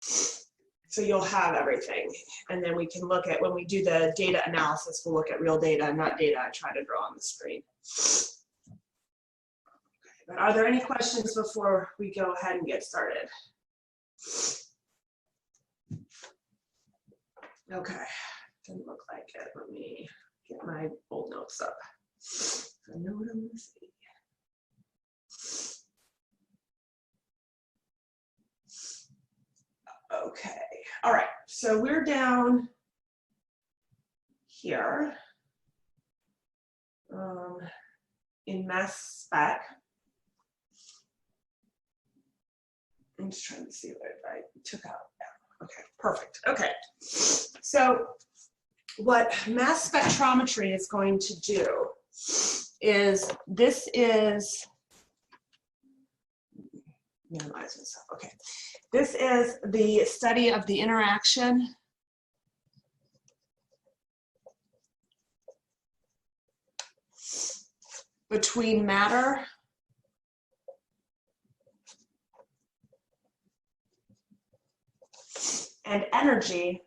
So you'll have everything. And then we can look at, when we do the data analysis, we'll look at real data and not data I try to draw on the screen. Okay, but are there any questions before we go ahead and get started? Okay, didn't look like it. Let me get my old notes up so I know what I'm going to see. Okay, all right, so we're down here in mass spec. I'm just trying to see what I took out. Okay, perfect. Okay, so what mass spectrometry is going to do is, this is, minimize myself, okay. This is the study of the interaction between matter and energy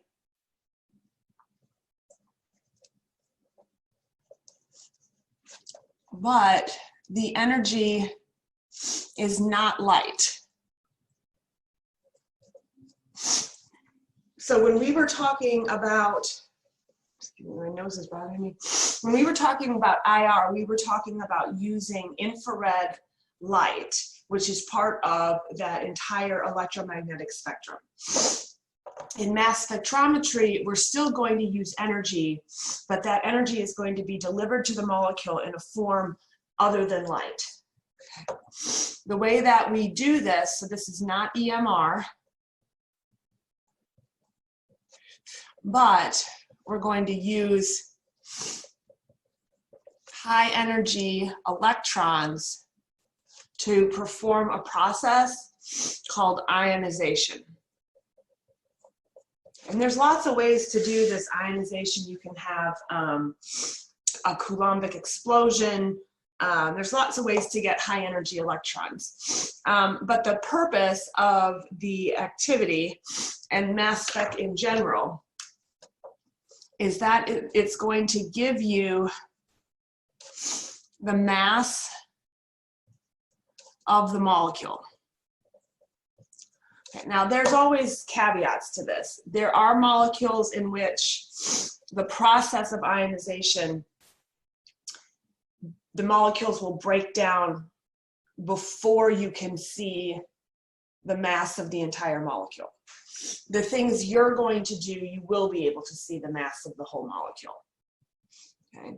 but the energy is not light. So when we were talking about, my nose is bothering me. When we were talking about IR, we were talking about using infrared light, which is part of that entire electromagnetic spectrum. In mass spectrometry, we're still going to use energy, but that energy is going to be delivered to the molecule in a form other than light. Okay. The way that we do this, so this is not EMR, but we're going to use high energy electrons to perform a process called ionization. And there's lots of ways to do this ionization. You can have a Coulombic explosion. There's lots of ways to get high energy electrons. But the purpose of the activity and mass spec in general is that it's going to give you the mass of the molecule. Okay, now there's always caveats to this. There are molecules in which the process of ionization, the molecules will break down before you can see the mass of the entire molecule. The things you're going to do, you will be able to see the mass of the whole molecule. Okay.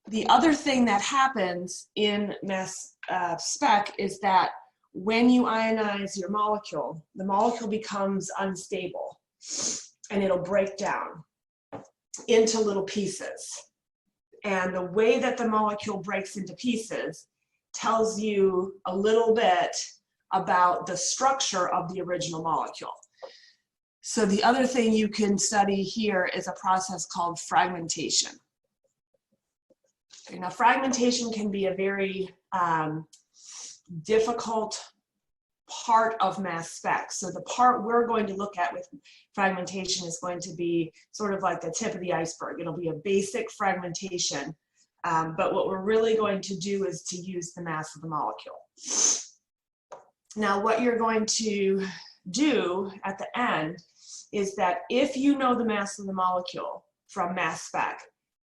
The other thing that happens in mass spec is that when you ionize your molecule, the molecule becomes unstable and it'll break down into little pieces. And the way that the molecule breaks into pieces tells you a little bit about the structure of the original molecule. So the other thing you can study here is a process called fragmentation. Okay, now fragmentation can be a very difficult part of mass spec. So the part we're going to look at with fragmentation is going to be sort of like the tip of the iceberg. It'll be a basic fragmentation, but what we're really going to do is to use the mass of the molecule. Now what you're going to do at the end is that if you know the mass of the molecule from mass spec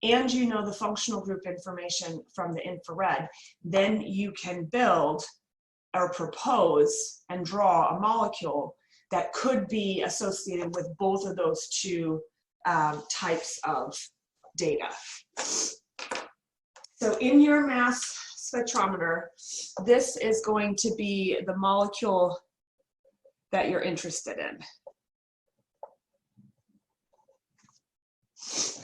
and you know the functional group information from the infrared, then you can build or propose and draw a molecule that could be associated with both of those two types of data. So in your mass spectrometer, this is going to be the molecule that you're interested in.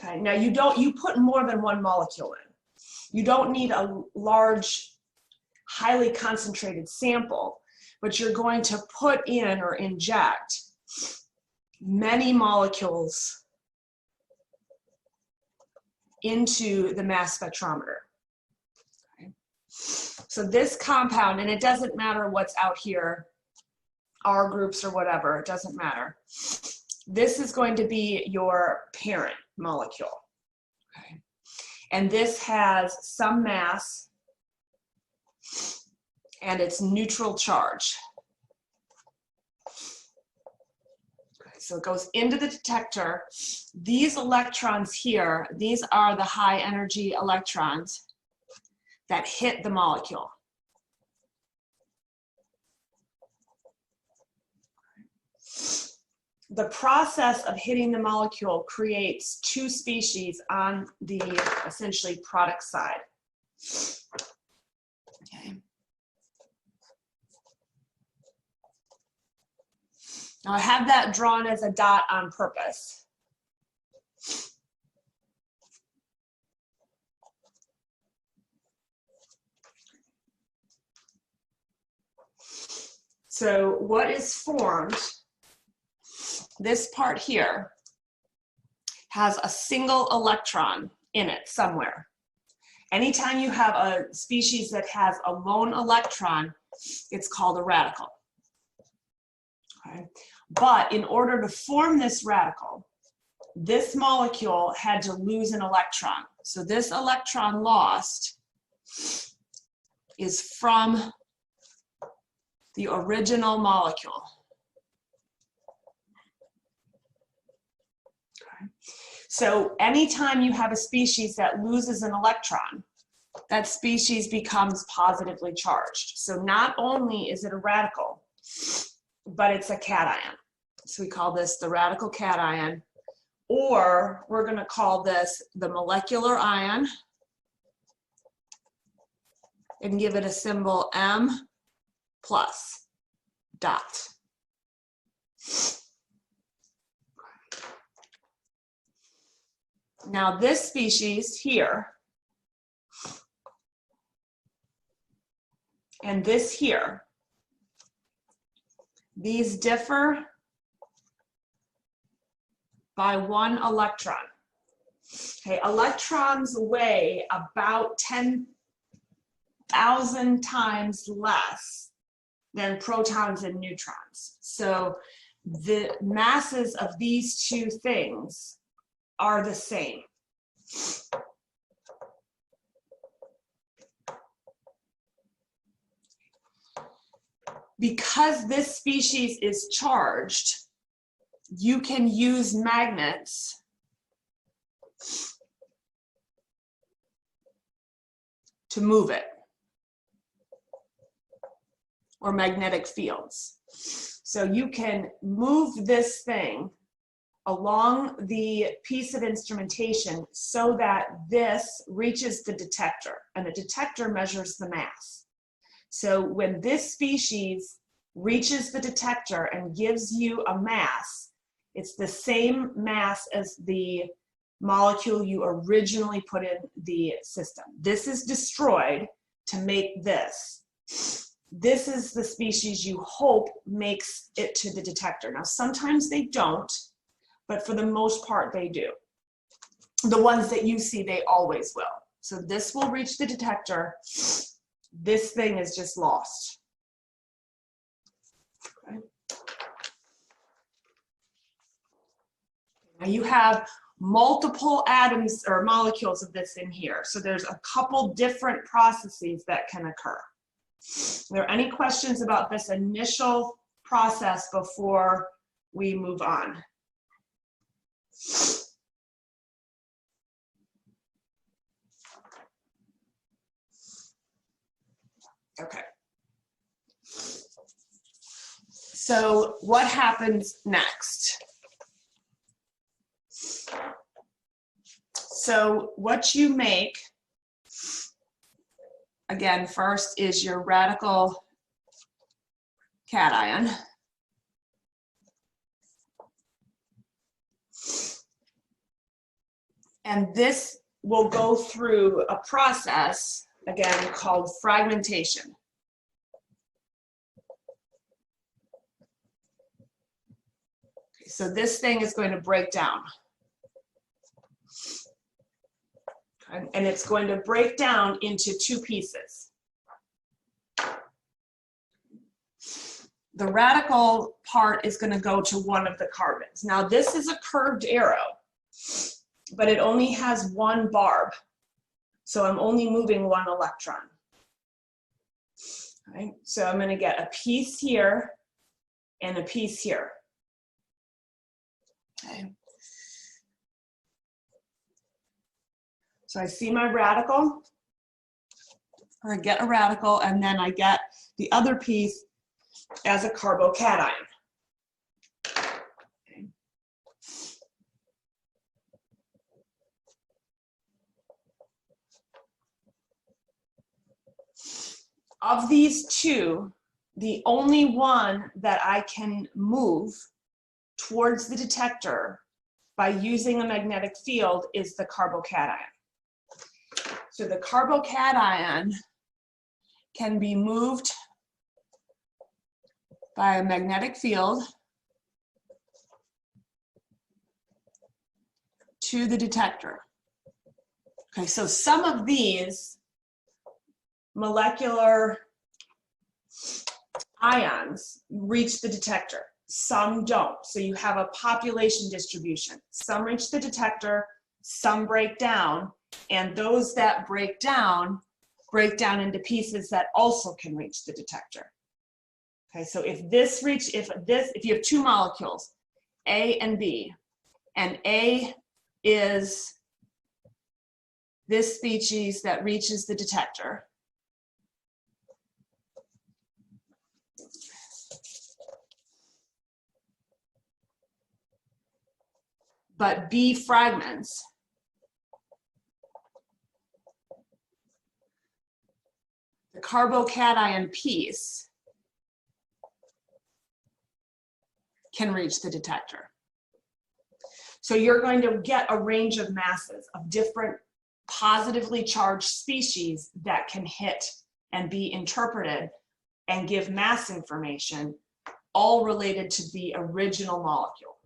Okay, now you put more than one molecule in. You don't need a large, highly concentrated sample, but you're going to put in or inject many molecules into the mass spectrometer. Okay. So this compound, and it doesn't matter what's out here R groups or whatever, it doesn't matter. This is going to be your parent molecule. Okay. And this has some mass and it's neutral charge. Okay, so it goes into the detector. These electrons here, these are the high energy electrons that hit the molecule. The process of hitting the molecule creates two species on the essentially product side. Okay. Now I have that drawn as a dot on purpose. So what is formed, this part here has a single electron in it somewhere. Anytime you have a species that has a lone electron, it's called a radical. Okay. But in order to form this radical, this molecule had to lose an electron. So this electron lost is from the original molecule. Okay. So anytime you have a species that loses an electron, that species becomes positively charged. So not only is it a radical, but it's a cation. So we call this the radical cation, or we're going to call this the molecular ion and give it a symbol M plus dot. Now this species here and this here, these differ by 1 electron. Okay, electrons weigh about 10,000 times less than protons and neutrons. So the masses of these two things are the same. Because this species is charged, you can use magnets to move it, or magnetic fields. So you can move this thing along the piece of instrumentation so that this reaches the detector, and the detector measures the mass. So when this species reaches the detector and gives you a mass, it's the same mass as the molecule you originally put in the system. This is destroyed to make this. This is the species you hope makes it to the detector. Now, sometimes they don't, but for the most part, they do. The ones that you see, they always will. So this will reach the detector. This thing is just lost. Okay. Now you have multiple atoms or molecules of this in here. So there's a couple different processes that can occur. Are there any questions about this initial process before we move on? Okay. So what happens next? So what you make, again, first is your radical cation. And this will go through a process, again, called fragmentation. Okay, so this thing is going to break down. Okay, and it's going to break down into two pieces. the radical part is going to go to one of the carbons. Now this is a curved arrow, but it only has one barb. So I'm only moving one electron. All right, so I'm going to get a piece here and a piece here. Okay. So I see my radical, or I get a radical, and then I get the other piece as a carbocation. Okay. Of these two, the only one that I can move towards the detector by using a magnetic field is the carbocation. So the carbocation can be moved by a magnetic field to the detector. Okay, so some of these molecular ions reach the detector, some don't. So you have a population distribution. Some reach the detector, some break down, and those that break down into pieces that also can reach the detector. Okay, so if you have two molecules, A and B, and A is this species that reaches the detector, but B fragments, the carbocation piece can reach the detector. So you're going to get a range of masses of different positively charged species that can hit and be interpreted and give mass information, all related to the original molecule.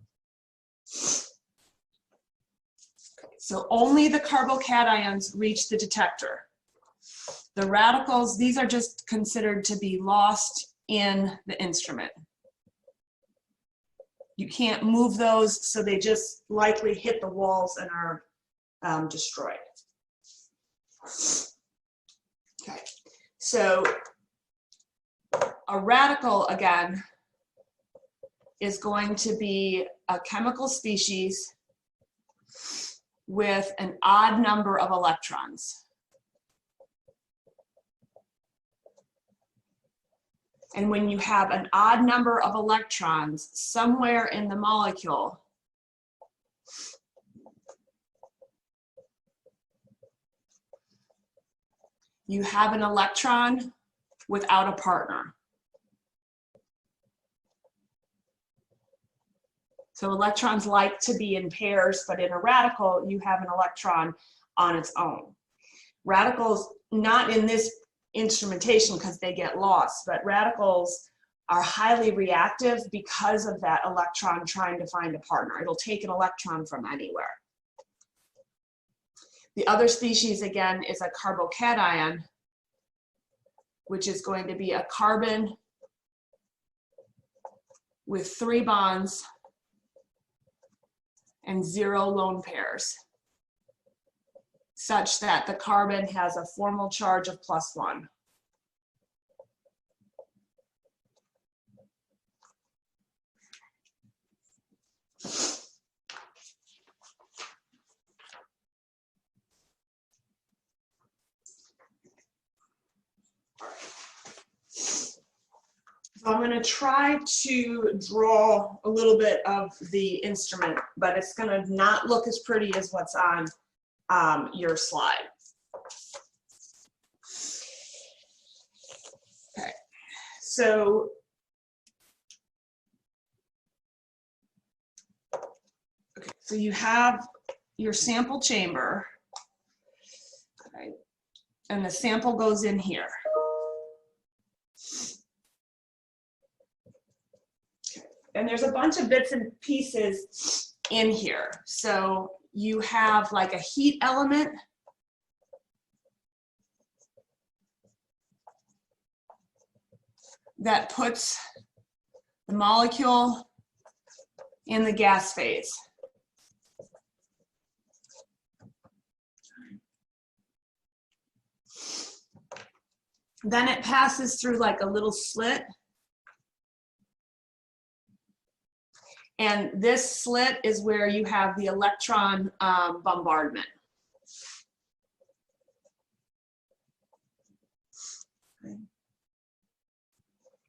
Okay, so only the carbocations reach the detector. The radicals, these are just considered to be lost in the instrument. You can't move those, so they just likely hit the walls and are destroyed. Okay, so a radical, again, is going to be a chemical species with an odd number of electrons. And when you have an odd number of electrons somewhere in the molecule, you have an electron without a partner. So electrons like to be in pairs, but in a radical, you have an electron on its own. Radicals, not in this instrumentation because they get lost, but radicals are highly reactive because of that electron trying to find a partner. It'll take an electron from anywhere. The other species, again, is a carbocation, which is going to be a carbon with 3 bonds and 0 lone pairs, such that the carbon has a formal charge of +1. So I'm going to try to draw a little bit of the instrument, but it's going to not look as pretty as what's on your slide. Okay, so you have your sample chamber, right? And the sample goes in here. Okay. And there's a bunch of bits and pieces in here. So you have like a heat element. That puts the molecule in the gas phase. Then it passes through like a little slit. And this slit is where you have the electron bombardment.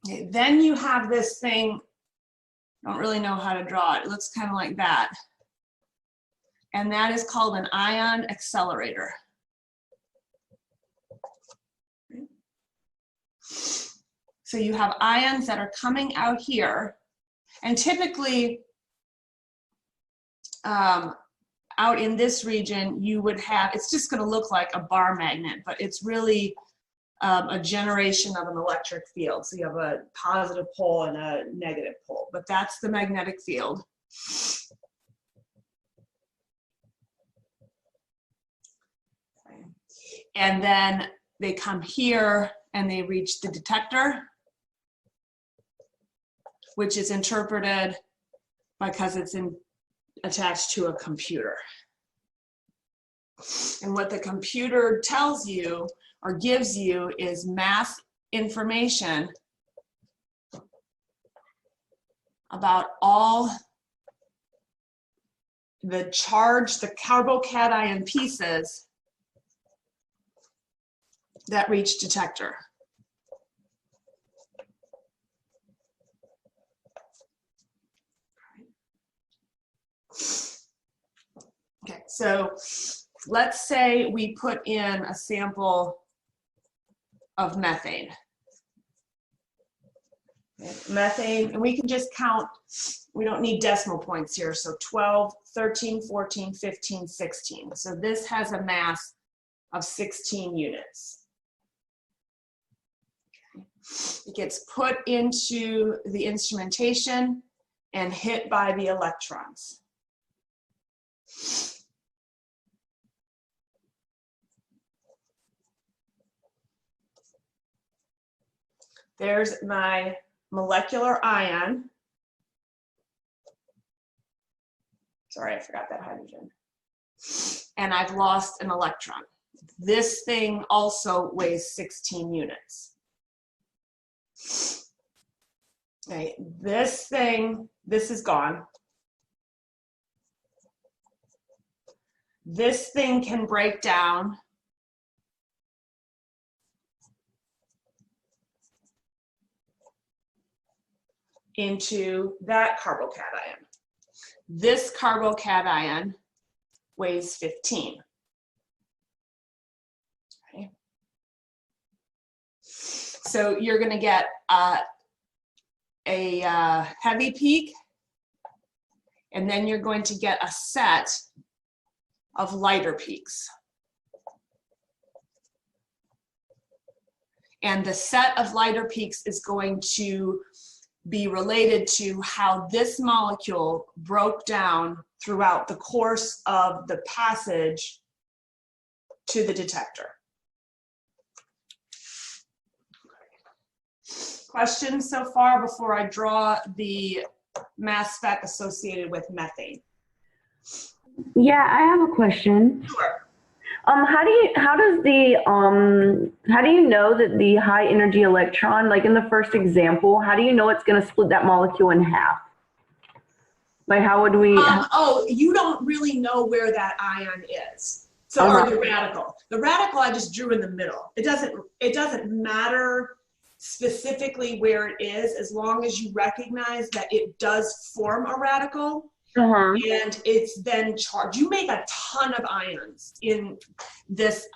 Okay, then you have this thing, I don't really know how to draw it. It looks kind of like that. And that is called an ion accelerator. So you have ions that are coming out here, and typically out in this region you would have, it's just going to look like a bar magnet, but it's really a generation of an electric field. So you have a positive pole and a negative pole, but that's the magnetic field. Okay. And then they come here and they reach the detector, which is interpreted because it's attached to a computer. And what the computer tells you or gives you is mass information about all the charge, the carbocation pieces that reach detector. Okay, so let's say we put in a sample of methane. Okay, methane, and we can just count, we don't need decimal points here, so 12, 13, 14, 15, 16. So this has a mass of 16 units. Okay. It gets put into the instrumentation and hit by the electrons. There's my molecular ion. Sorry, I forgot that hydrogen. And I've lost an electron. This thing also weighs 16 units. Okay, this thing, this is gone. This thing can break down into that carbocation. This carbocation weighs 15. Okay. So you're going to get a heavy peak, and then you're going to get a set of lighter peaks. And the set of lighter peaks is going to be related to how this molecule broke down throughout the course of the passage to the detector. Questions so far before I draw the mass spec associated with methane? Yeah, I have a question. Sure. How do you know that the high energy electron, like in the first example, how do you know it's going to split that molecule in half? Like how would we? Oh, you don't really know where that ion is. So, or the radical. The radical I just drew in the middle. It doesn't matter specifically where it is, as long as you recognize that it does form a radical. And it's then charged. You make a ton of ions in this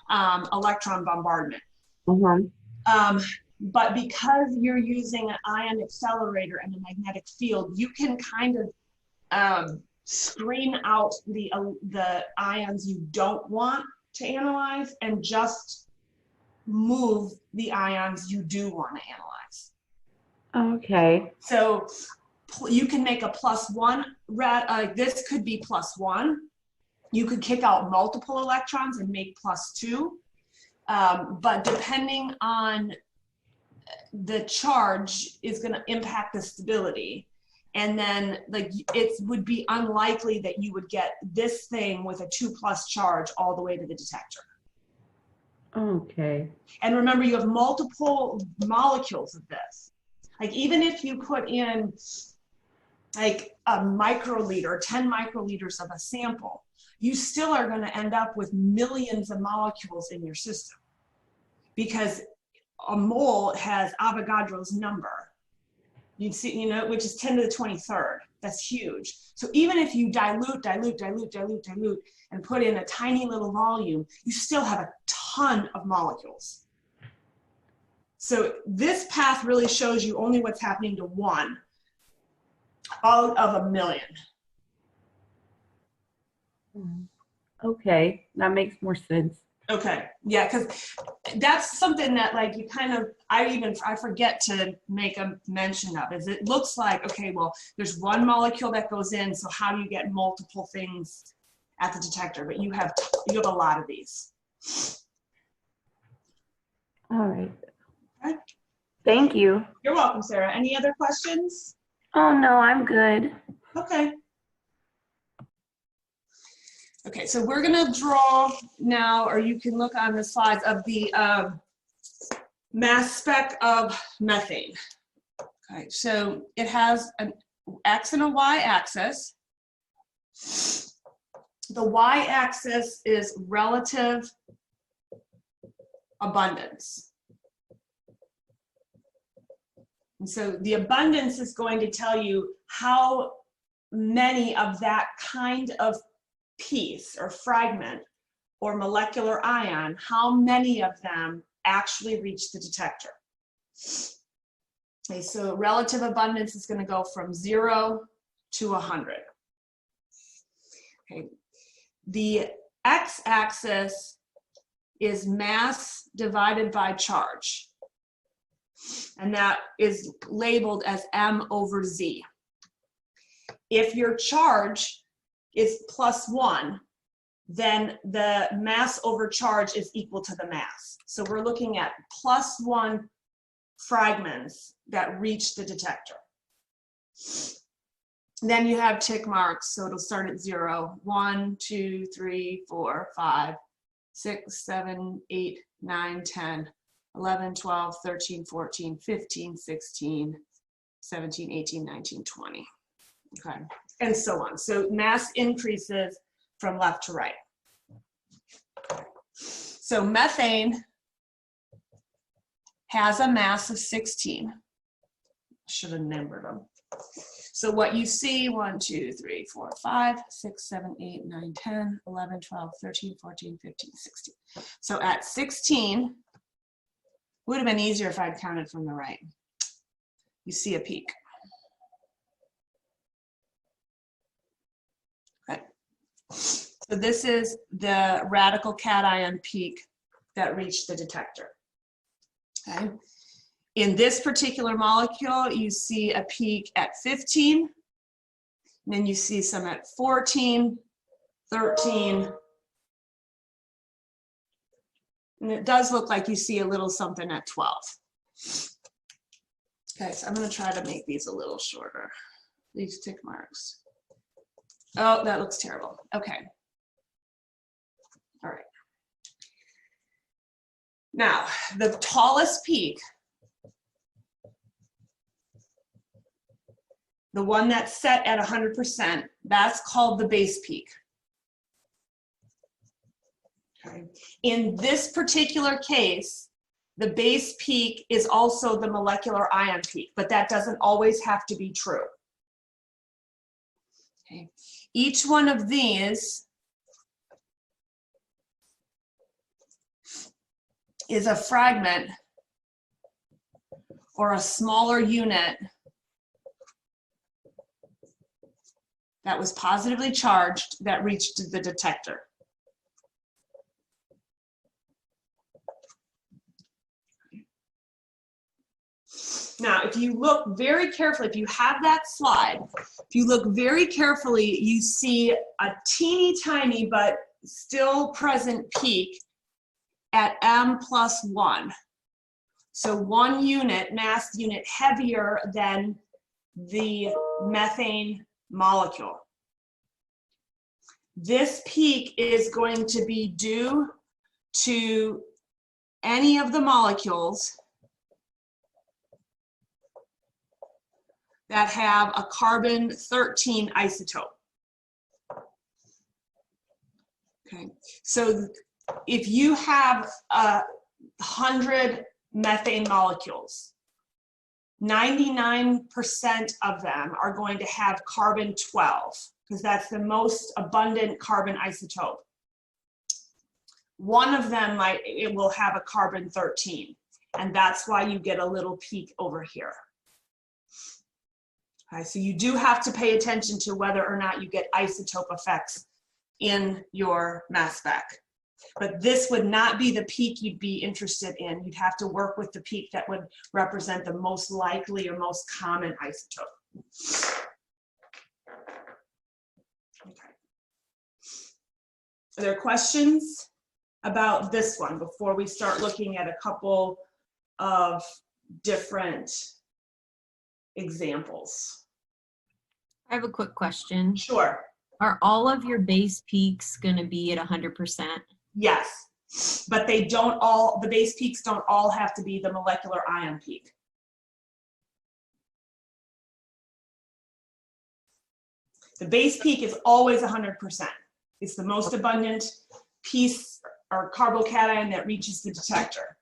electron bombardment. But because you're using an ion accelerator and a magnetic field, you can kind of screen out the ions you don't want to analyze and just move the ions you do want to analyze. Okay. So you can make a +1 this could be +1. You could kick out multiple electrons and make +2. But depending on the charge is going to impact the stability. And then like it would be unlikely that you would get this thing with a 2+ charge all the way to the detector. Okay. And remember, you have multiple molecules of this. Like even if you put in like a microliter, 10 microliters of a sample, you still are going to end up with millions of molecules in your system, because a mole has Avogadro's number. You'd see, you know, which is 10 to the 23rd. That's huge. So even if you dilute, and put in a tiny little volume, you still have a ton of molecules. So this path really shows you only what's happening to one out of a million. Okay, that makes more sense. Okay, yeah, because that's something that like you kind of, I forget to make a mention of, is it looks like, okay, well, there's one molecule that goes in, so how do you get multiple things at the detector? But you have a lot of these. All right. Okay. Thank you. You're welcome, Sarah. Any other questions? Oh, no, I'm good. Okay. Okay, so we're gonna draw now, or you can look on the slides of the mass spec of methane. Okay, so it has an X and a Y axis. The Y axis is relative abundance. And so the abundance is going to tell you how many of that kind of piece or fragment or molecular ion, how many of them actually reach the detector. Okay, so relative abundance is going to go from 0 to 100. Okay. The x-axis is mass divided by charge, and that is labeled as m/z. If your charge is +1, then the mass over charge is equal to the mass. So we're looking at +1 fragments that reach the detector. Then you have tick marks, so it'll start at 0, 1, 2, 3, 4, 5, 6, 7, 8, 9, 10, 11, 12, 13, 14, 15, 16, 17, 18, 19, 20. Okay, and so on. So mass increases from left to right. So methane has a mass of 16. Should have numbered them. So what you see, 1, 2, 3, 4, 5, 6, 7, 8, 9, 10, 11, 12, 13, 14, 15, 16. So at 16, would have been easier if I'd counted from the right. You see a peak. Okay. So this is the radical cation peak that reached the detector. Okay. In this particular molecule, you see a peak at 15, and then you see some at 14, 13, and it does look like you see a little something at 12. Okay, so I'm going to try to make these a little shorter, these tick marks. Oh, that looks terrible. Okay. All right. Now, the tallest peak, the one that's set at 100%, that's called the base peak. Okay. In this particular case, the base peak is also the molecular ion peak, but that doesn't always have to be true. Okay. Each one of these is a fragment or a smaller unit that was positively charged that reached the detector. Now, if you look very carefully, if you have that slide, if you look very carefully, you see a teeny tiny but still present peak at m+1. So 1 unit, mass unit heavier than the methane molecule. This peak is going to be due to any of the molecules that have a carbon-13 isotope. Okay, so if you have 100 methane molecules, 99% of them are going to have carbon-12 because that's the most abundant carbon isotope. One of them it will have a carbon-13, and that's why you get a little peak over here. Okay, so you do have to pay attention to whether or not you get isotope effects in your mass spec. But this would not be the peak you'd be interested in. You'd have to work with the peak that would represent the most likely or most common isotope. Okay. Are there questions about this one before we start looking at a couple of different examples? I have a quick question. Sure. Are all of your base peaks going to be at 100%? Yes, but they don't all, the base peaks don't all have to be the molecular ion peak. The base peak is always 100%. It's the most abundant piece or carbocation that reaches the detector.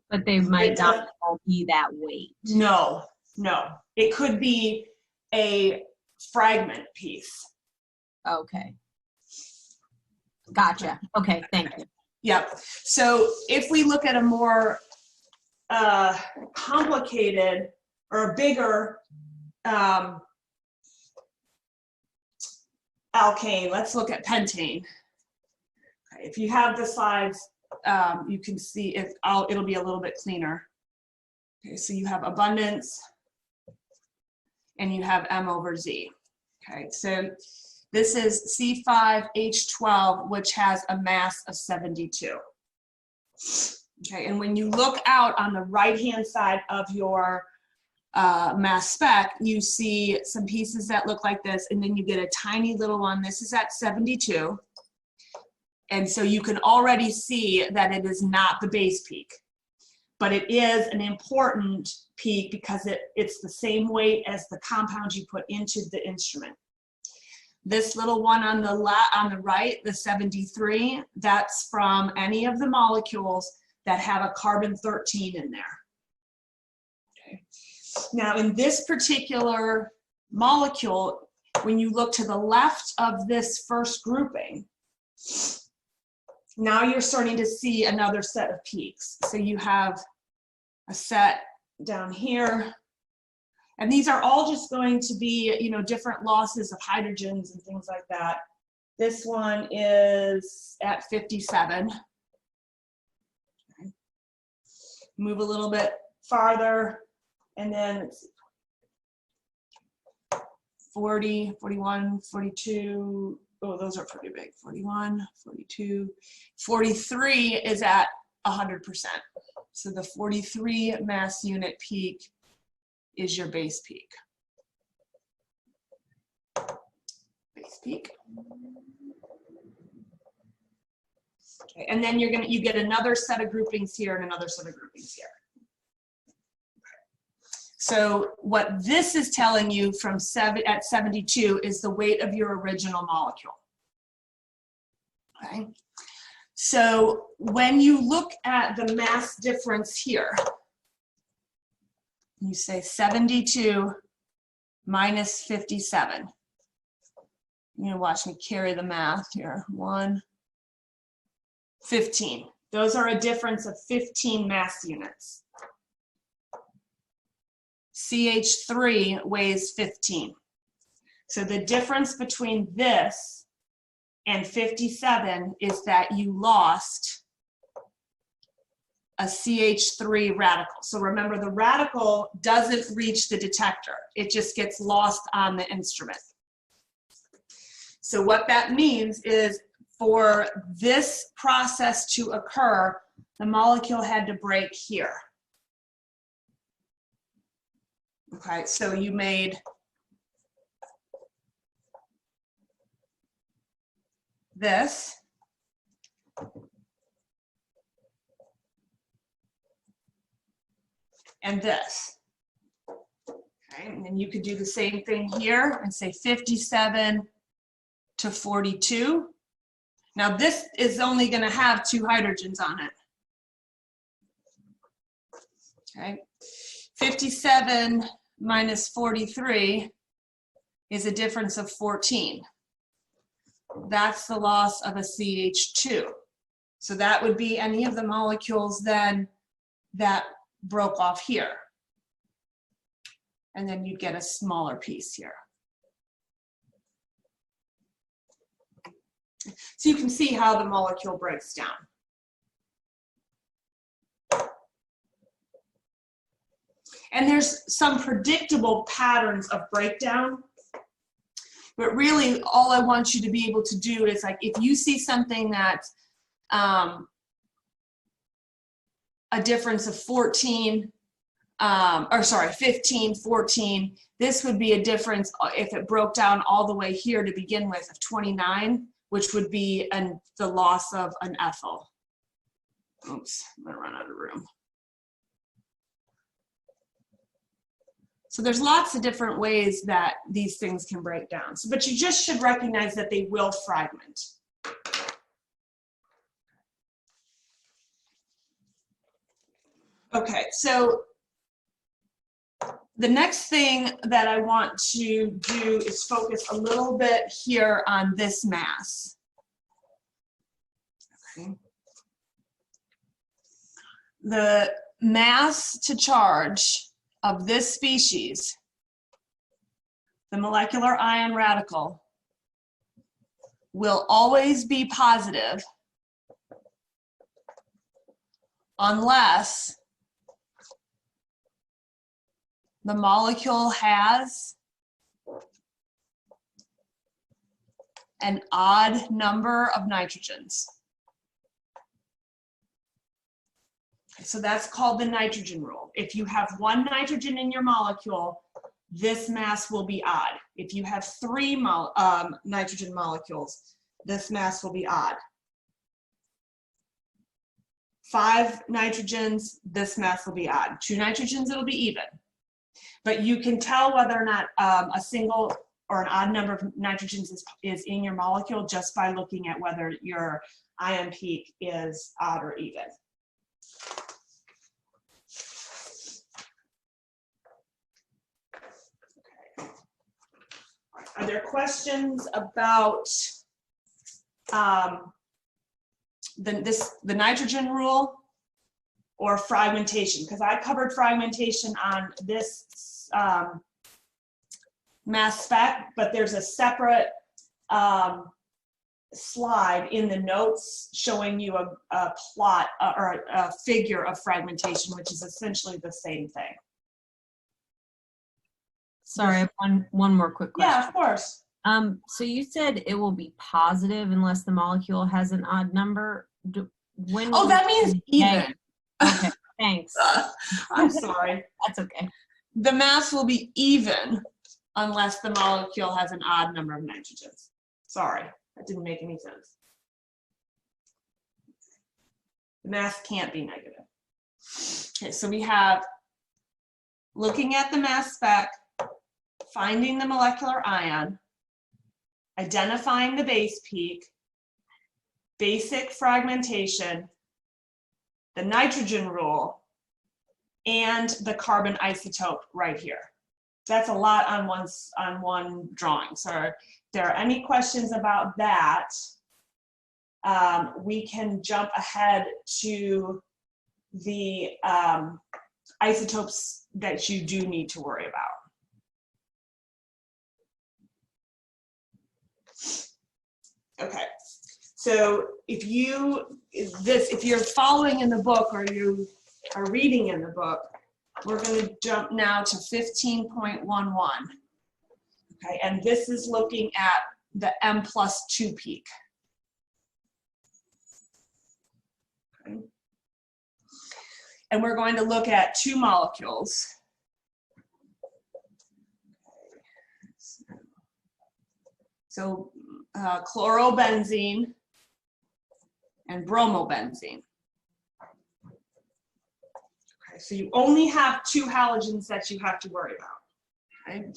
But they might not all be that weight. No, no. It could be a fragment piece. Okay. Gotcha. Okay, thank you. Yep. So if we look at a more complicated or a bigger alkane, let's look at pentane. Okay, if you have the slides, you can see it'll be a little bit cleaner. Okay, so you have abundance and you have M over Z. Okay, so this is C5H12, which has a mass of 72. Okay, and when you look out on the right-hand side of your mass spec, you see some pieces that look like this, and then you get a tiny little one. This is at 72. And so you can already see that it is not the base peak, but it is an important peak because it's the same weight as the compound you put into the instrument. This little one on the right, the 73, that's from any of the molecules that have a carbon-13 in there. Okay. Now in this particular molecule, when you look to the left of this first grouping, now you're starting to see another set of peaks. So you have a set down here, and these are all just going to be, you know, different losses of hydrogens and things like that. This one is at 57. Okay. Move a little bit farther, and then it's 40, 41, 42. Oh, those are pretty big. 41, 42, 43 is at 100%. So the 43 mass unit peak is your base peak. Base peak. Okay, and then you get another set of groupings here and another set of groupings here. So what this is telling you from at 72 is the weight of your original molecule. Okay. So when you look at the mass difference here, you say 72 minus 57. You're gonna watch me carry the math here. 15. Those are a difference of 15 mass units. CH3 weighs 15. So the difference between this and 57 is that you lost a CH3 radical. So remember, the radical doesn't reach the detector. It just gets lost on the instrument. So what that means is for this process to occur, the molecule had to break here. Okay, so you made this. And this. Okay, and then you could do the same thing here and say 57 to 42. Now this is only going to have 2 hydrogens on it. Okay, 57 minus 43 is a difference of 14. That's the loss of a CH2. So that would be any of the molecules then that broke off here. And then you'd get a smaller piece here. So you can see how the molecule breaks down. And there's some predictable patterns of breakdown. But really, all I want you to be able to do is, like, if you see something that's a difference of 14, 15, 14, this would be a difference if it broke down all the way here to begin with of 29, which would be the loss of an ethyl. Oops, I'm gonna run out of room. So there's lots of different ways that these things can break down. So, but you just should recognize that they will fragment. Okay, so the next thing that I want to do is focus a little bit here on this mass. Okay. The mass to charge of this species, the molecular ion radical, will always be positive unless the molecule has an odd number of nitrogens. So that's called the nitrogen rule. If you have 1 nitrogen in your molecule, this mass will be odd. If you have 3 nitrogen molecules, this mass will be odd. 5 nitrogens, this mass will be odd. 2 nitrogens, it'll be even. But you can tell whether or not a single or an odd number of nitrogens is in your molecule just by looking at whether your ion peak is odd or even. Okay. Are there questions about the nitrogen rule or fragmentation? Because I covered fragmentation on this mass spec, but there's a separate slide in the notes showing you a plot or a figure of fragmentation, which is essentially the same thing. Sorry, I have one more quick question. Yeah, of course. So you said it will be positive unless the molecule has an odd number. Oh, that means even. Okay, thanks. I'm sorry. That's okay. The mass will be even unless the molecule has an odd number of nitrogens. Sorry, that didn't make any sense. The mass can't be negative. Okay, so we have looking at the mass spec, finding the molecular ion, identifying the base peak, basic fragmentation, the nitrogen rule, and the carbon isotope right here. That's a lot on one drawing. So if there are any questions about that, we can jump ahead to the isotopes that you do need to worry about. Okay, so if you're following in the book or you are reading in the book, we're going to jump now to 15.11. Okay, and this is looking at the M+2 peak. Okay. And we're going to look at 2 molecules. So chlorobenzene and bromobenzene. Okay, so you only have 2 halogens that you have to worry about. Okay?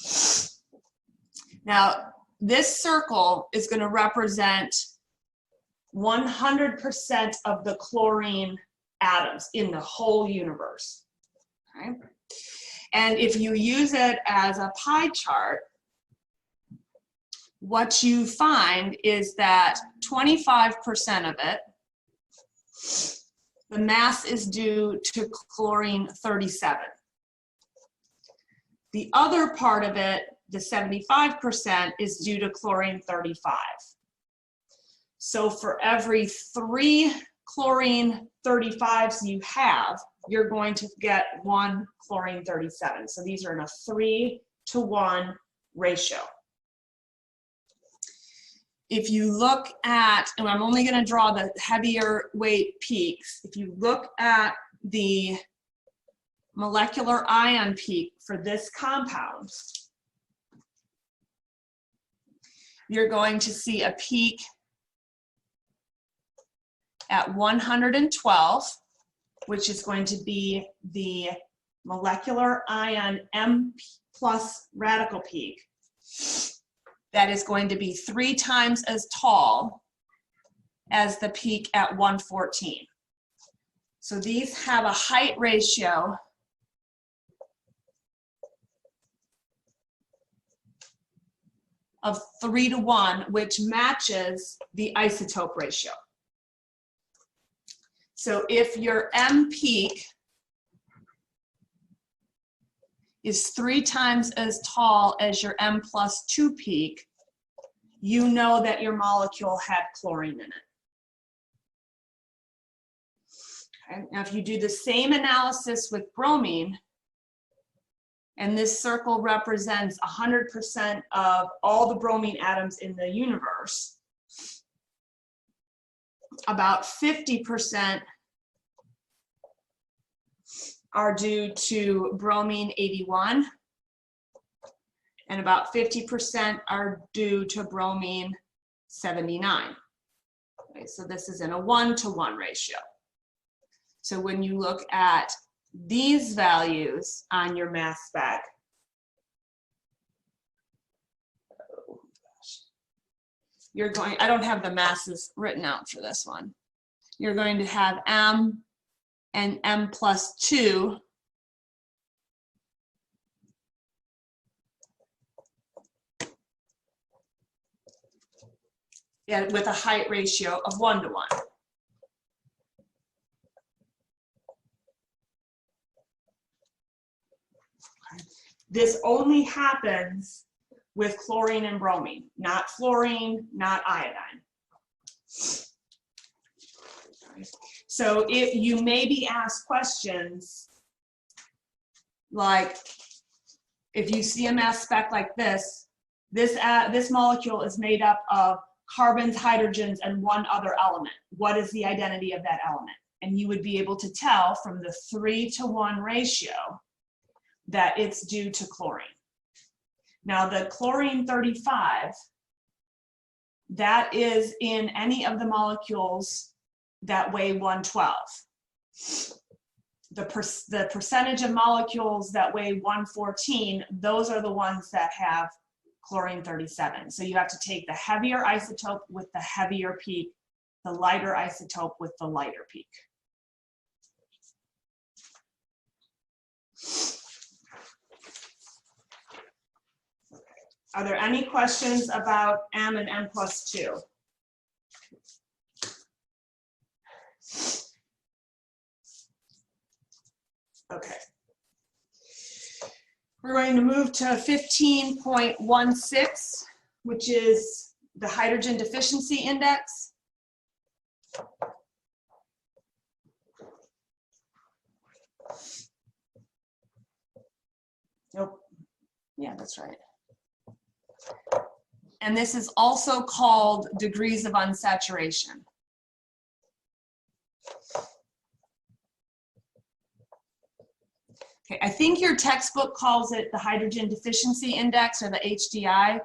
Now, this circle is going to represent 100% of the chlorine atoms in the whole universe. Okay? And if you use it as a pie chart, what you find is that 25% of it, the mass is due to chlorine 37. The other part of it, the 75%, is due to chlorine 35. So for every 3 chlorine 35s you have, you're going to get 1 chlorine 37. So these are in a 3-to-1 ratio. If you look at, and I'm only going to draw the heavier weight peaks, if you look at the molecular ion peak for this compound, you're going to see a peak at 112, which is going to be the molecular ion M+ radical peak. That is going to be 3 times as tall as the peak at 114. So these have a height ratio of 3-to-1, which matches the isotope ratio. So if your M peak is 3 times as tall as your M+2 peak, you know that your molecule had chlorine in it. Okay. Now if you do the same analysis with bromine, and this circle represents 100% of all the bromine atoms in the universe, about 50% are due to bromine 81, and about 50% are due to bromine 79. Okay, so this is in a 1-to-1 ratio. So when you look at these values on your mass spec, you're going, I don't have the masses written out for this one. You're going to have M and M+2 with a height ratio of 1-to-1. This only happens with chlorine and bromine, not fluorine, not iodine. So if you may be asked questions like, if you see a mass spec like this molecule is made up of carbons, hydrogens, and 1 other element. What is the identity of that element? And you would be able to tell from the 3-to-1 ratio that it's due to chlorine. Now the chlorine 35, that is in any of the molecules that weigh 112. The percentage of molecules that weigh 114, those are the ones that have chlorine 37. So you have to take the heavier isotope with the heavier peak, the lighter isotope with the lighter peak. Are there any questions about M and M+2? Okay. We're going to move to 15.16, which is the hydrogen deficiency index. Nope. Yeah, that's right. And this is also called degrees of unsaturation. Okay, I think your textbook calls it the hydrogen deficiency index or the HDI.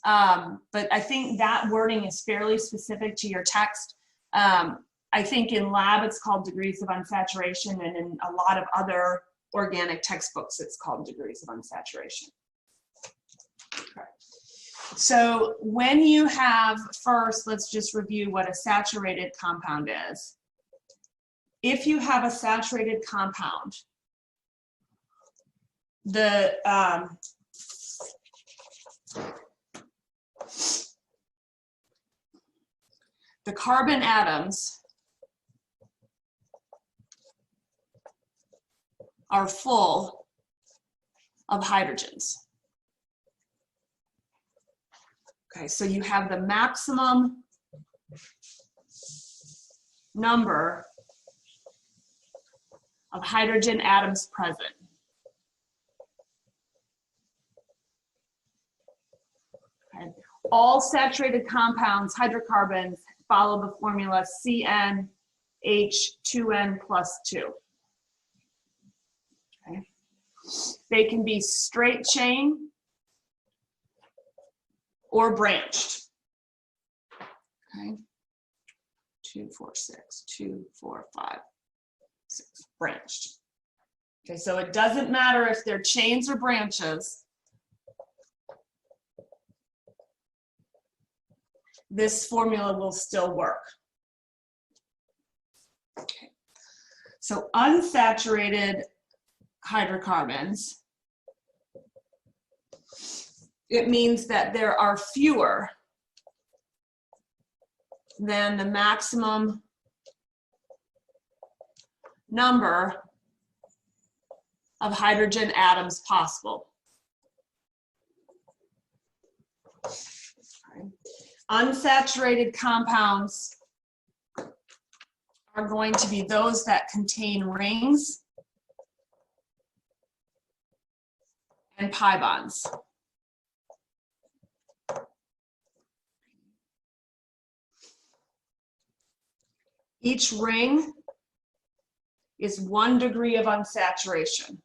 But I think that wording is fairly specific to your text. I think in lab it's called degrees of unsaturation, and in a lot of other organic textbooks it's called degrees of unsaturation. Okay. So when you have, first, let's just review what a saturated compound is. If you have a saturated compound, the carbon atoms are full of hydrogens. Okay, so you have the maximum number of hydrogen atoms present. Okay. All saturated compounds, hydrocarbons, follow the formula CnH2n plus 2. Okay. They can be straight chain or branched. Okay. 2, 4, 6, 2, 4, 5, 6, branched. Okay, so it doesn't matter if they're chains or branches. This formula will still work. Okay. So unsaturated hydrocarbons, it means that there are fewer than the maximum number of hydrogen atoms possible. Okay. Unsaturated compounds are going to be those that contain rings and pi bonds. Each ring is 1 degree of unsaturation.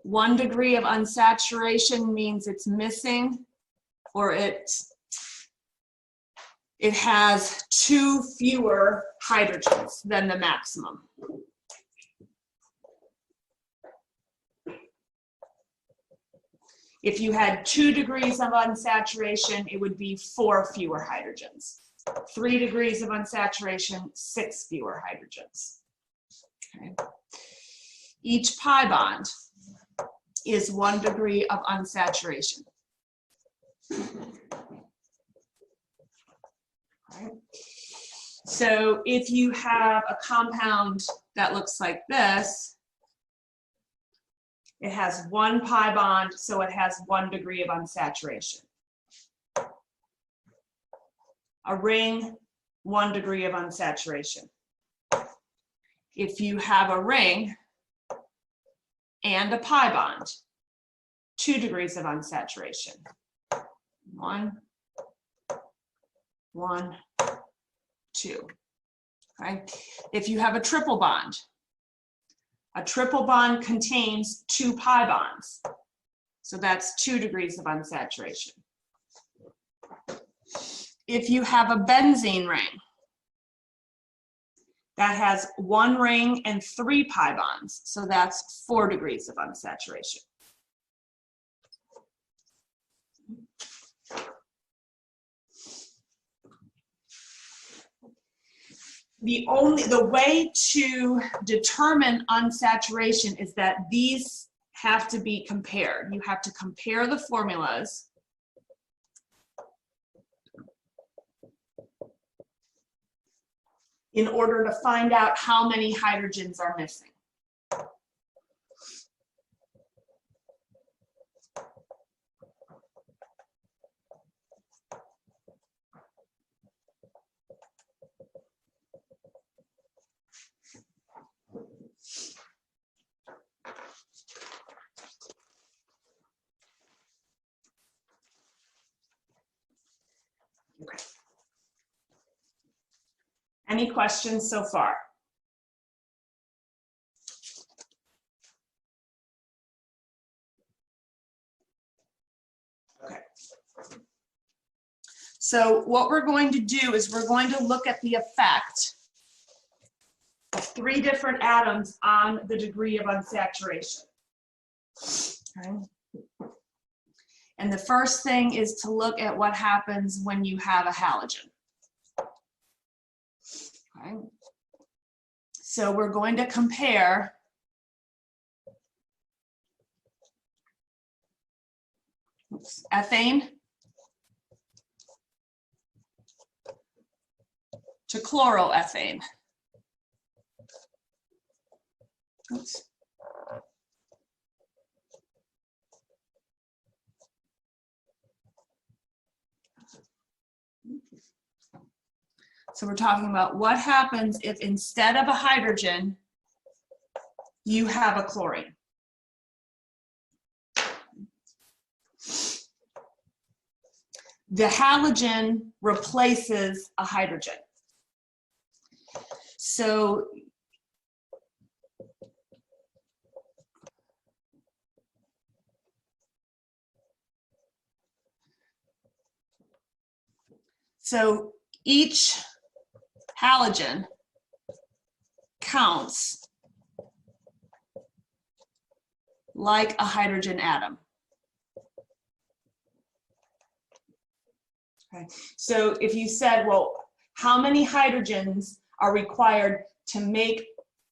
1 degree of unsaturation means it's missing, or it has 2 fewer hydrogens than the maximum. If you had 2 degrees of unsaturation, it would be 4 fewer hydrogens. 3 degrees of unsaturation, 6 fewer hydrogens. Okay. Each pi bond is 1 degree of unsaturation. Okay. So if you have a compound that looks like this, it has 1 pi bond, so it has 1 degree of unsaturation. A ring, 1 degree of unsaturation. If you have a ring and a pi bond, 2 degrees of unsaturation. 1, 1, 2. Okay. If you have a triple bond contains 2 pi bonds. So that's 2 degrees of unsaturation. If you have a benzene ring that has 1 ring and 3 pi bonds, so that's 4 degrees of unsaturation. The way to determine unsaturation is that these have to be compared. You have to compare the formulas in order to find out how many hydrogens are missing. Okay. Any questions so far? So what we're going to do is we're going to look at the effect of 3 different atoms on the degree of unsaturation. Okay. And the first thing is to look at what happens when you have a halogen. Okay. So we're going to compare ethane to chloroethane. Oops. So we're talking about what happens if instead of a hydrogen, you have a chlorine. The halogen replaces a hydrogen. So each halogen counts like a hydrogen atom. Okay. So if you said, well, how many hydrogens are required to make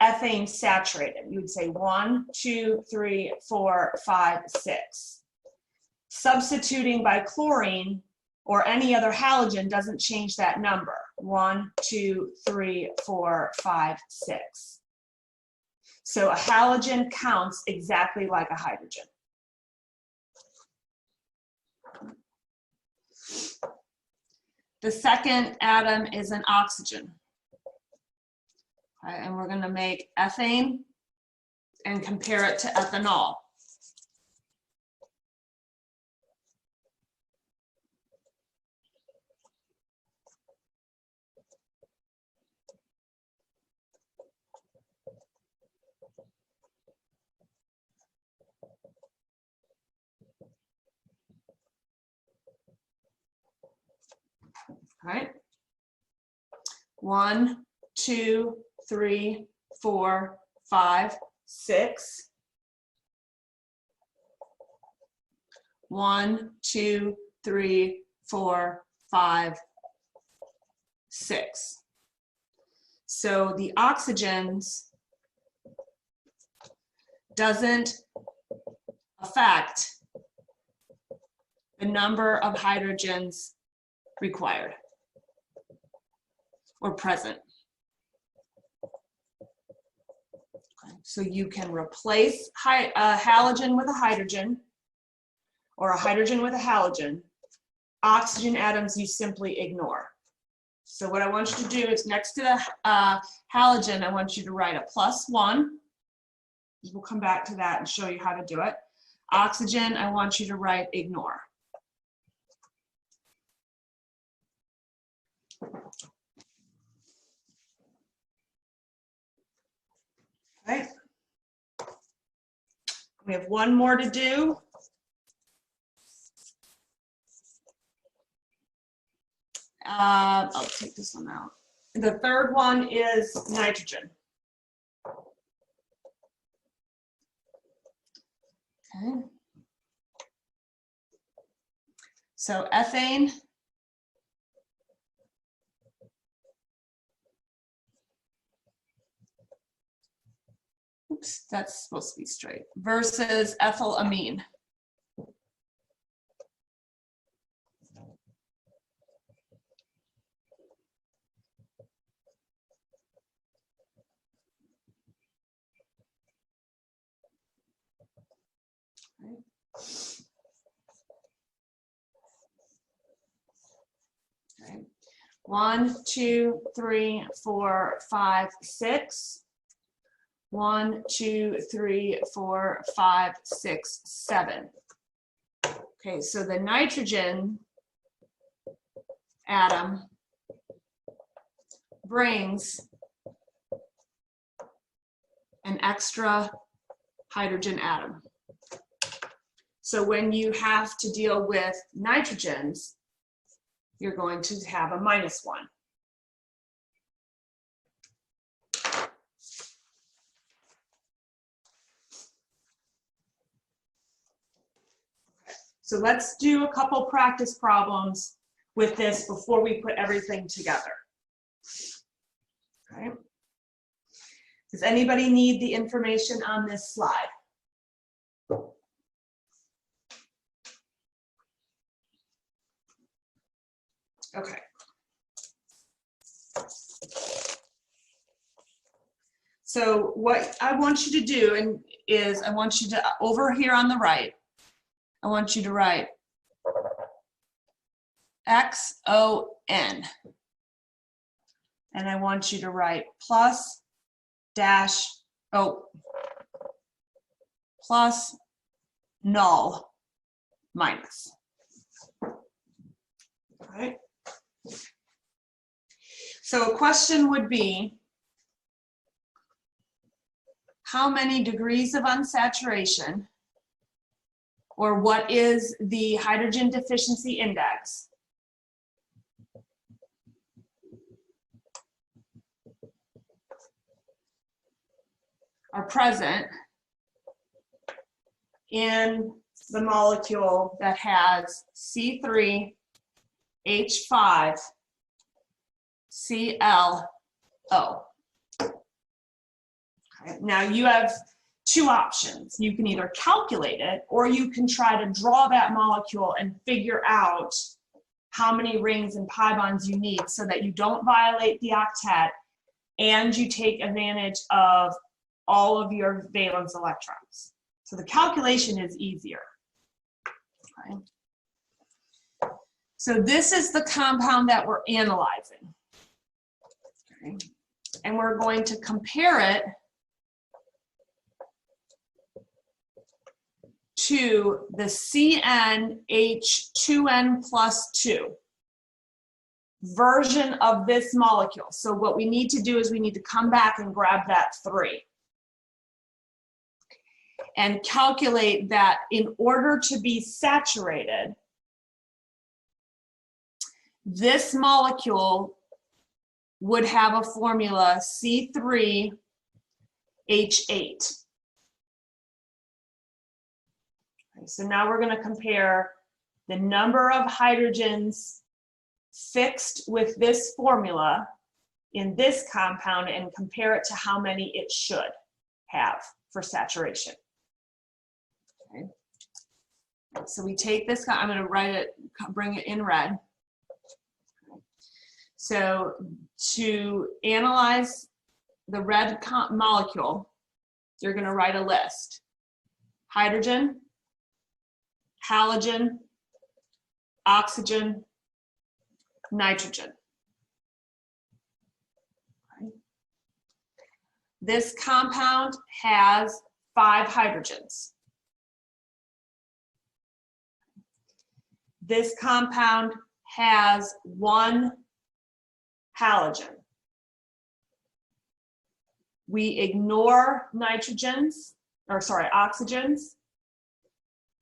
ethane saturated? You would say 1, 2, 3, 4, 5, 6. Substituting by chlorine or any other halogen doesn't change that number. 1, 2, 3, 4, 5, 6. So a halogen counts exactly like a hydrogen. The second atom is an oxygen. Okay, and we're going to make ethane and compare it to ethanol. All right. 1, 2, 3, 4, 5, 6. 1, 2, 3, 4, 5, 6. So the oxygens doesn't affect the number of hydrogens required or present. Okay. So you can replace a halogen with a hydrogen or a hydrogen with a halogen. Oxygen atoms you simply ignore. So what I want you to do is next to the halogen, I want you to write a +1. We'll come back to that and show you how to do it. Oxygen, I want you to write ignore. Okay. We have one more to do. I'll take this one out. The third one is nitrogen. Okay. So ethane oops, that's supposed to be straight, versus ethylamine. Okay. 1, 2, 3, 4, 5, 6. 1, 2, 3, 4, 5, 6, 7. Okay, so the nitrogen atom brings an extra hydrogen atom. So when you have to deal with nitrogens, you're going to have a -1. So let's do a couple practice problems with this before we put everything together. Okay. Does anybody need the information on this slide? Okay. So what I want you to do is I want you to, over here on the right, I want you to write XON. And I want you to write plus null minus. All right. So a question would be, how many degrees of unsaturation, or what is the hydrogen deficiency index, are present in the molecule that has C3H5Cl. Okay. Now you have two options. You can either calculate it, or you can try to draw that molecule and figure out how many rings and pi bonds you need so that you don't violate the octet and you take advantage of all of your valence electrons. So the calculation is easier. Okay. So this is the compound that we're analyzing. Okay. And we're going to compare it to the CnH2n+2 version of this molecule. So what we need to do is we need to come back and grab that 3 and calculate that in order to be saturated, this molecule would have a formula C3H8. So now we're going to compare the number of hydrogens fixed with this formula in this compound and compare it to how many it should have for saturation. Okay. So we take this, I'm going to write it, bring it in red. So to analyze the red molecule, you're going to write a list. Hydrogen, halogen, oxygen, nitrogen. Okay. This compound has 5 hydrogens. This compound has 1 halogen. We ignore oxygens,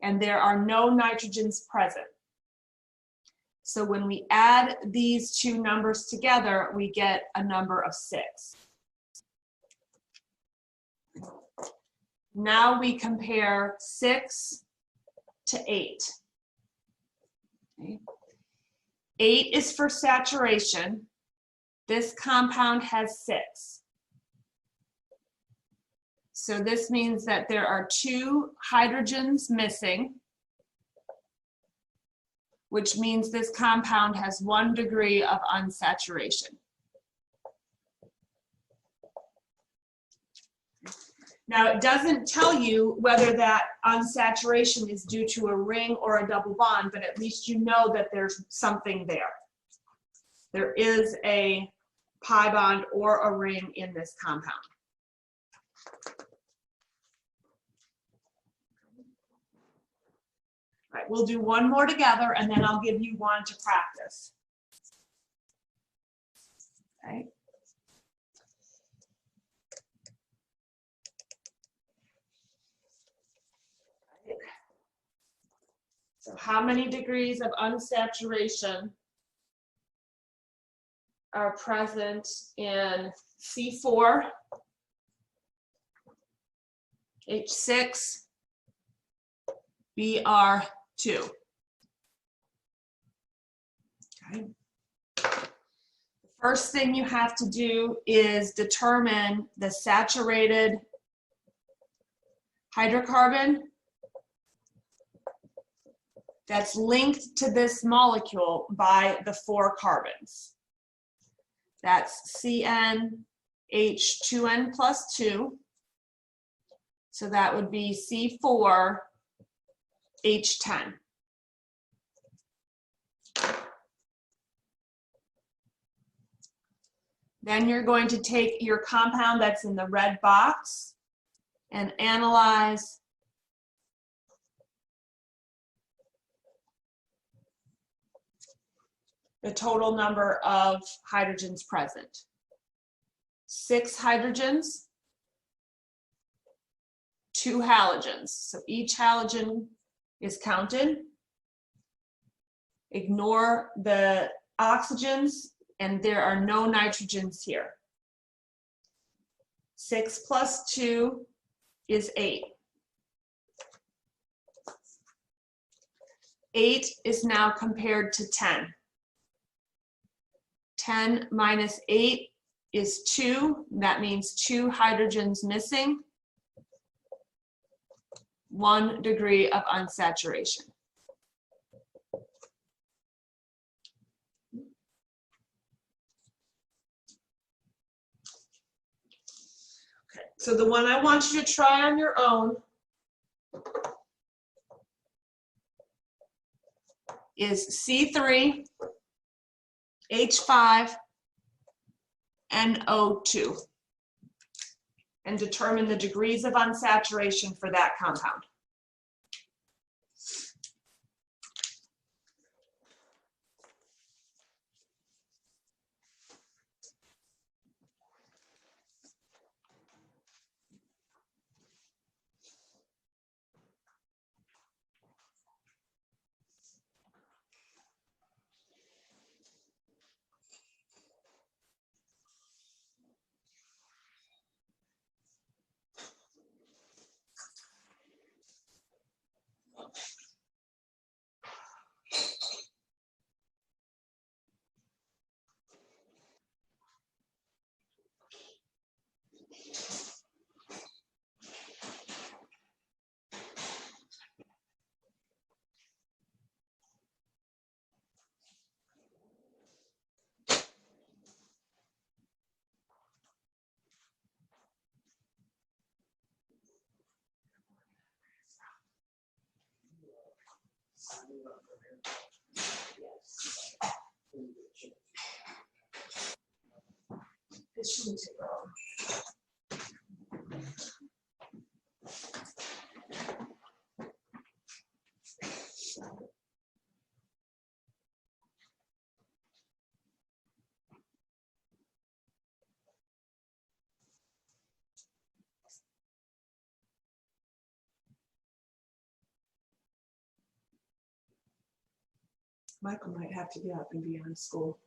and there are no nitrogens present. So when we add these two numbers together, we get a number of 6. Now we compare 6 to 8. Okay. 8 is for saturation. This compound has 6. So this means that there are 2 hydrogens missing, which means this compound has 1 degree of unsaturation. Now, it doesn't tell you whether that unsaturation is due to a ring or a double bond, but at least you know that there's something there. There is a pi bond or a ring in this compound. All right, we'll do one more together and then I'll give you one to practice. Okay. So how many degrees of unsaturation are present in C4, H6, Br2? Okay. The first thing you have to do is determine the saturated hydrocarbon that's linked to this molecule by the 4 carbons. That's CnH2n plus 2. So that would be C4H10. Then you're going to take your compound that's in the red box and analyze the total number of hydrogens present. 6 hydrogens, 2 halogens. So each halogen is counted. Ignore the oxygens, and there are no nitrogens here. 6 plus 2 is 8. 8 is now compared to 10. 10 minus 8 is 2. That means 2 hydrogens missing. 1 degree of unsaturation. Okay, so the one I want you to try on your own is C3, H5, NO2, and determine the degrees of unsaturation for that compound. It shouldn't take long. Michael might have to get up and be on school.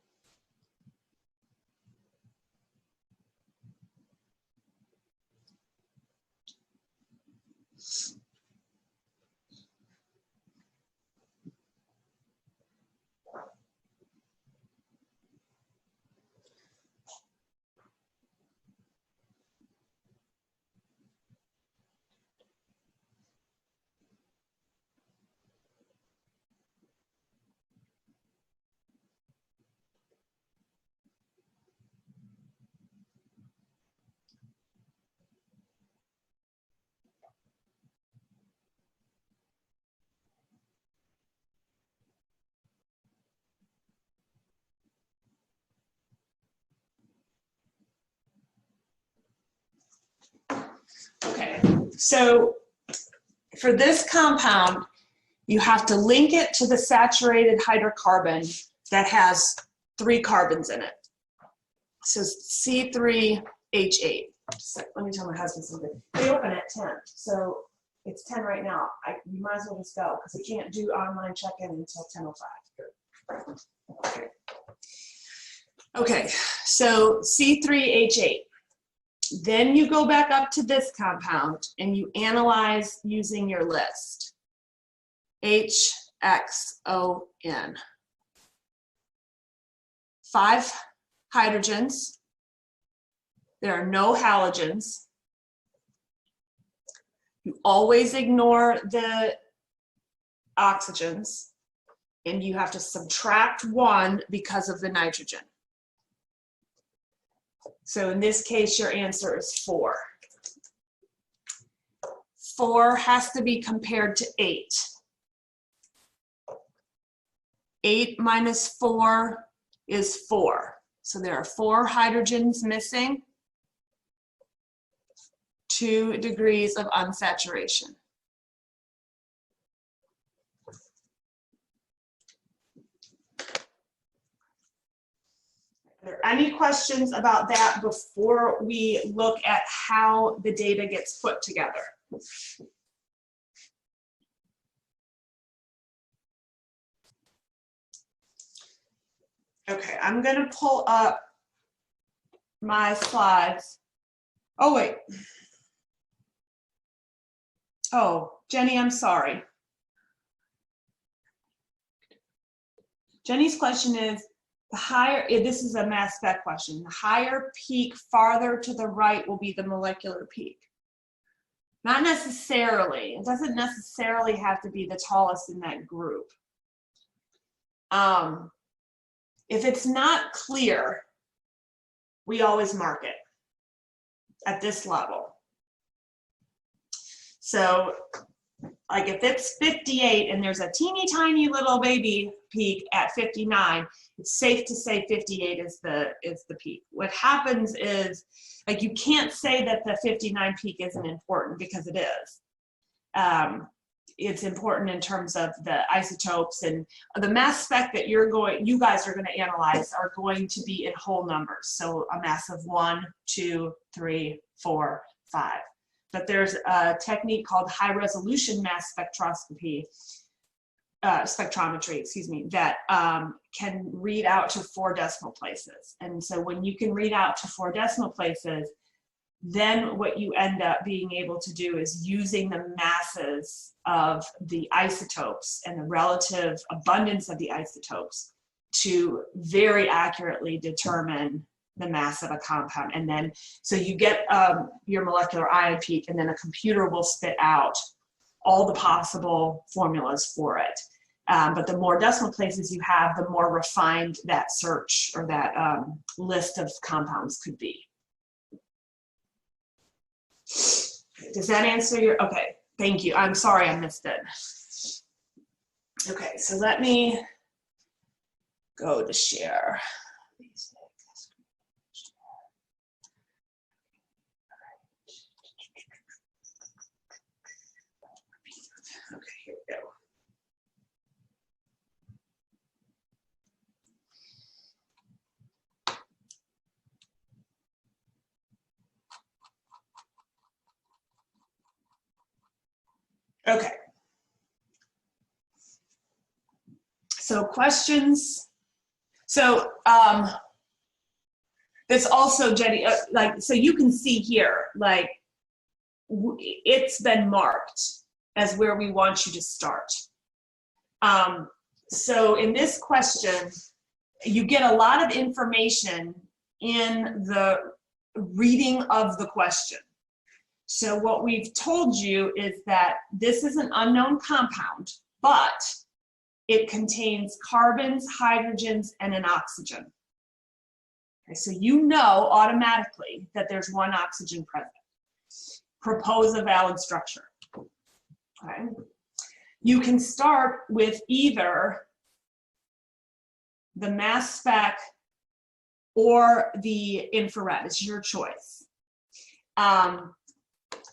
Okay, so for this compound, you have to link it to the saturated hydrocarbon that has 3 carbons in it. So C3H8. So let me tell my husband something. They open at 10. So It's 10 right now. You might as well just go because we can't do online check-in until 10:05. Okay. Okay, so C3H8. Then you go back up to this compound and you analyze using your list. HXON. 5 hydrogens. There are no halogens. You always ignore the oxygens, and you have to subtract 1 because of the nitrogen. So in this case, your answer is 4. 4 has to be compared to 8. 8 minus 4 is 4. So there are 4 hydrogens missing. 2 degrees of unsaturation. Are there any questions about that before we look at how the data gets put together? Okay, I'm going to pull up my slides. Oh, wait. Oh, Jenny, I'm sorry. Jenny's question is, the higher, this is a mass spec question, the higher peak farther to the right will be the molecular peak. Not necessarily. It doesn't necessarily have to be the tallest in that group. If it's not clear, we always mark it at this level. So like if it's 58 and there's a teeny tiny little baby peak at 59, it's safe to say 58 is the peak. What happens is, like, you can't say that the 59 peak isn't important, because it is. It's important in terms of the isotopes, and the mass spec that you guys are going to analyze are going to be in whole numbers. So a mass of 1, 2, 3, 4, 5. But there's a technique called high resolution mass spectrometry, that can read out to 4 decimal places. And so when you can read out to 4 decimal places, then what you end up being able to do is using the masses of the isotopes and the relative abundance of the isotopes to very accurately determine the mass of a compound. And then, so you get your molecular ion peak, and then a computer will spit out all the possible formulas for it. But the more decimal places you have, the more refined that search or that list of compounds could be. Does that answer your, okay, thank you. I'm sorry I missed it. Okay, so let me go to share. Okay, here we go. Okay. So questions. So this also, Jenny, like, so you can see here, like, it's been marked as where we want you to start. So in this question, you get a lot of information in the reading of the question. So what we've told you is that this is an unknown compound, but it contains carbons, hydrogens, and an oxygen. Okay, so you know automatically that there's 1 oxygen present. Propose a valid structure. Okay. You can start with either the mass spec or the infrared. It's your choice.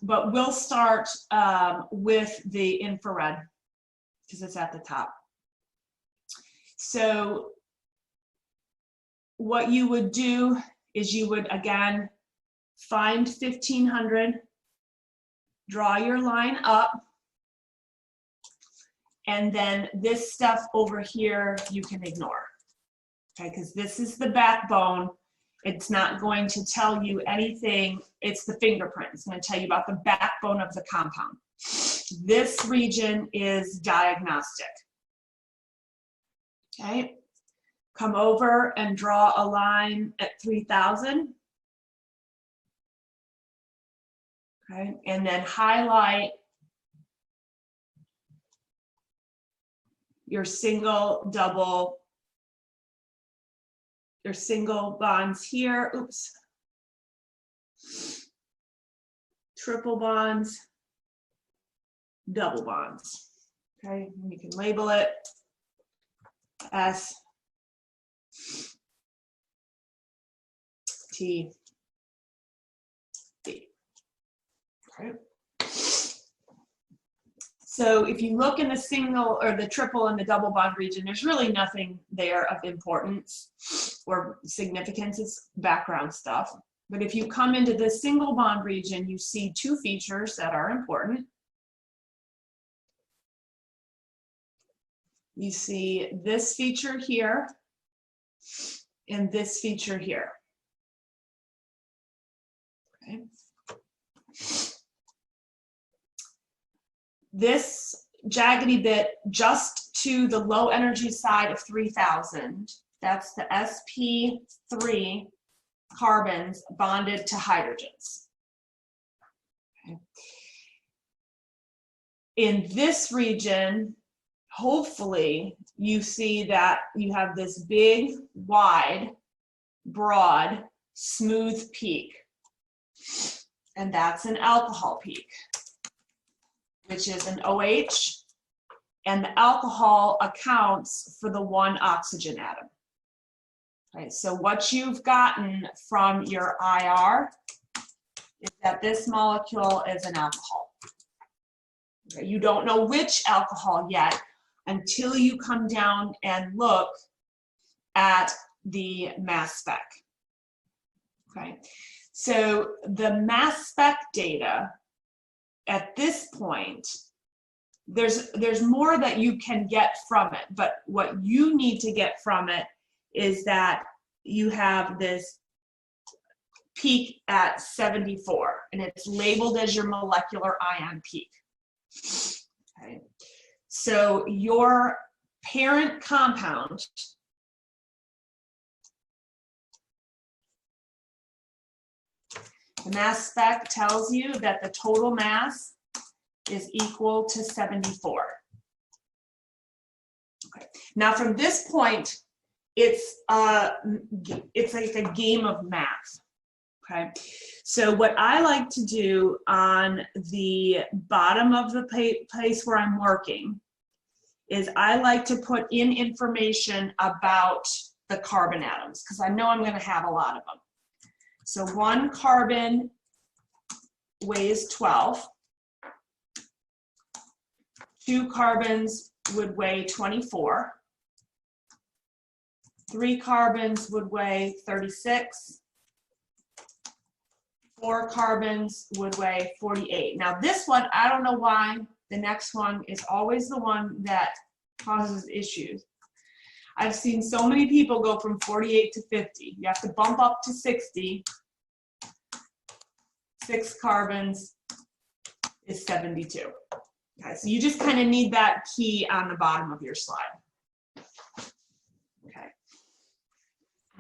But we'll start with the infrared because it's at the top. So what you would do is you would, again, find 1500 draw your line up. And then this stuff over here, you can ignore. Okay, because this is the backbone. It's not going to tell you anything. It's the fingerprint. It's going to tell you about the backbone of the compound. This region is diagnostic. Okay, come over and draw a line at 3,000. Okay, and then highlight your single, double, your single bonds here, oops, triple bonds, double bonds. Okay, and you can label it S, T, D. Okay. So if you look in the single or the triple and the double bond region, there's really nothing there of importance or significance. It's background stuff. But if you come into the single bond region, you see two features that are important. You see this feature here and this feature here. Okay. This jaggedy bit just to the low energy side of 3,000, that's the sp3 carbons bonded to hydrogens. Okay. In this region, hopefully you see that you have this big, wide, broad, smooth peak. And that's an alcohol peak, which is an OH, and the alcohol accounts for the one oxygen atom. Okay, so what you've gotten from your IR is that this molecule is an alcohol. Okay, you don't know which alcohol yet until you come down and look at the mass spec. Okay, so the mass spec data at this point, there's more that you can get from it, but what you need to get from it is that you have this peak at 74, and it's labeled as your molecular ion peak. Okay. So your parent compound the mass spec tells you that the total mass is equal to 74. Okay. Now from this point, it's like a game of math. Okay. So what I like to do on the bottom of the place where I'm working is I like to put in information about the carbon atoms because I know I'm going to have a lot of them. So one carbon weighs 12. 2 carbons would weigh 24. 3 carbons would weigh 36. 4 carbons would weigh 48. Now this one, I don't know why the next one is always the one that causes issues. I've seen so many people go from 48 to 50. You have to bump up to 60. 6 carbons is 72. Okay, so you just kind of need that key on the bottom of your slide. Okay.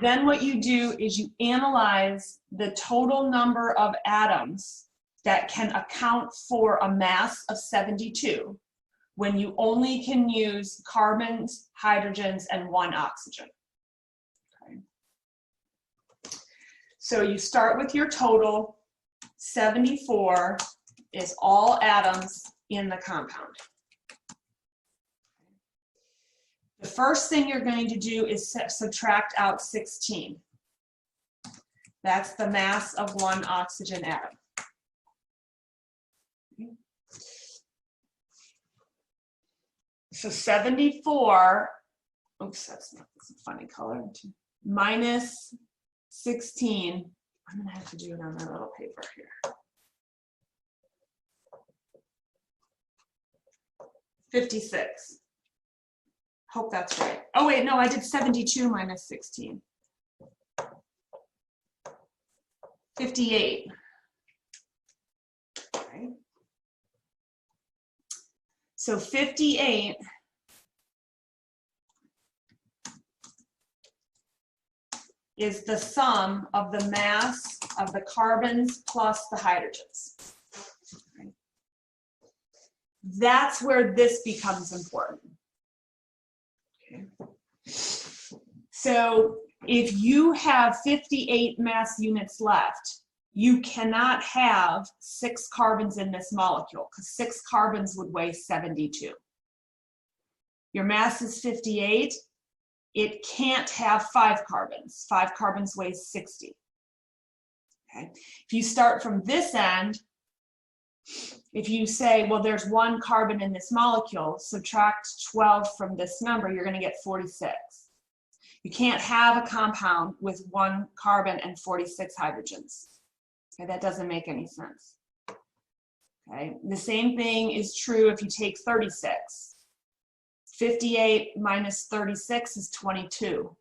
Then what you do is you analyze the total number of atoms that can account for a mass of 72 when you only can use carbons, hydrogens, and 1 oxygen. Okay. So you start with your total. 74 is all atoms in the compound. The first thing you're going to do is subtract out 16. That's the mass of 1 oxygen atom. So 74, oops, that's a funny color, minus 16. I'm going to have to do it on my little paper here. 56. Hope that's right. Oh wait, no, I did 72 minus 16. 58. Okay. So 58 is the sum of the mass of the carbons plus the hydrogens. Okay. That's where this becomes important. Okay. So if you have 58 mass units left, you cannot have 6 carbons in this molecule because 6 carbons would weigh 72. Your mass is 58. It can't have 5 carbons. 5 carbons weighs 60. Okay. If you start from this end, if you say, well, there's 1 carbon in this molecule, subtract 12 from this number, you're going to get 46. You can't have a compound with 1 carbon and 46 hydrogens. Okay, that doesn't make any sense. Okay, the same thing is true if you take 36. 58 minus 36 is 22.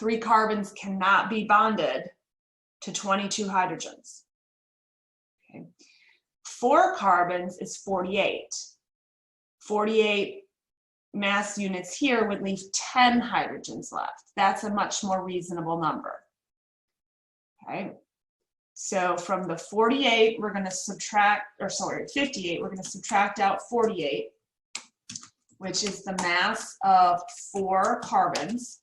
3 carbons cannot be bonded to 22 hydrogens. Okay. 4 carbons is 48. 48 mass units here would leave 10 hydrogens left. That's a much more reasonable number. Okay. So from the 48, we're going to subtract, or sorry, 58, we're going to subtract out 48, which is the mass of 4 carbons.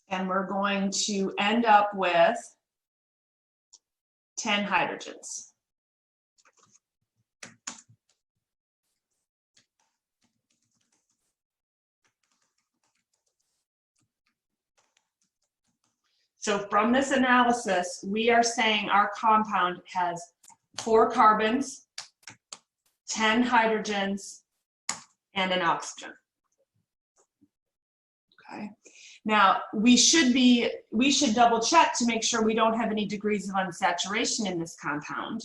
And we're going to end up with 10 hydrogens. So from this analysis, we are saying our compound has 4 carbons, 10 hydrogens, and an oxygen. Okay. Now we should double check to make sure we don't have any degrees of unsaturation in this compound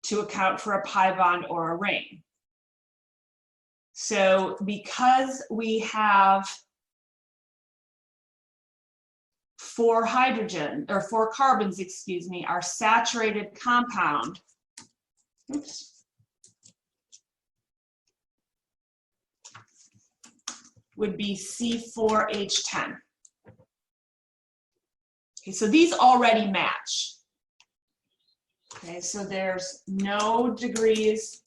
to account for a pi bond or a ring. So because we have 4 carbons, excuse me, our saturated compound, would be C4H10. Okay, so these already match. Okay, so there's no degrees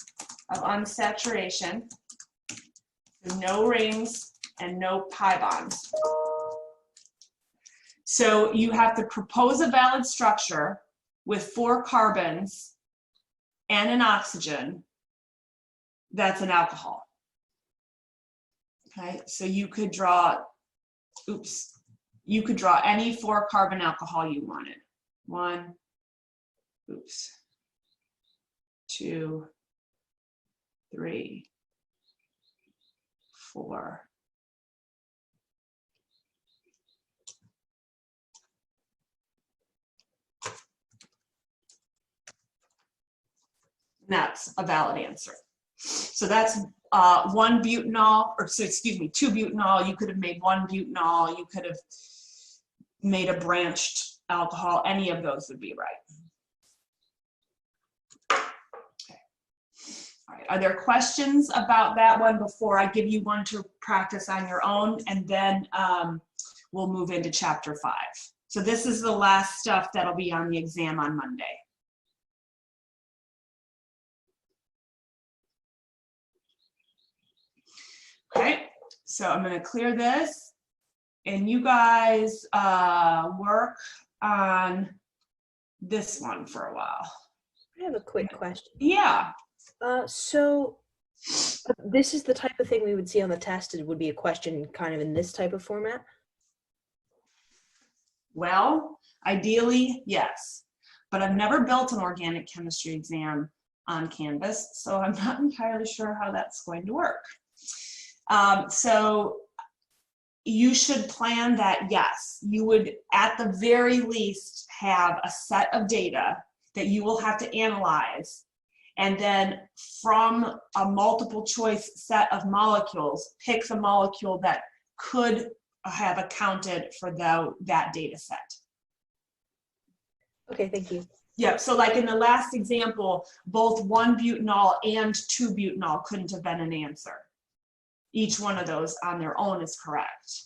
of unsaturation, no rings, and no pi bonds. So you have to propose a valid structure with 4 carbons and an oxygen that's an alcohol. Okay, so you could draw, you could draw any 4 carbon alcohol you wanted. 1, 2, 3, 4. That's a valid answer. So that's 1 butanol, or so excuse me, 2 butanol. You could have made 1 butanol. You could have made a branched alcohol. Any of those would be right. Okay. All right. Are there questions about that one before I give you one to practice on your own, and then we'll move into chapter 5. So this is the last stuff that'll be on the exam on Monday. Okay, so I'm going to clear this, and you guys work on this one for a while. I have a quick question. Yeah. So this is the type of thing we would see on the test. It would be a question kind of in this type of format? Well, ideally, yes. But I've never built an organic chemistry exam on Canvas, so I'm not entirely sure how that's going to work. So you should plan that, yes, you would at the very least have a set of data that you will have to analyze, and then from a multiple choice set of molecules, pick the molecule that could have accounted for that data set. Okay, thank you. Yep, so like in the last example, both 1-butanol and 2-butanol couldn't have been an answer. Each one of those on their own is correct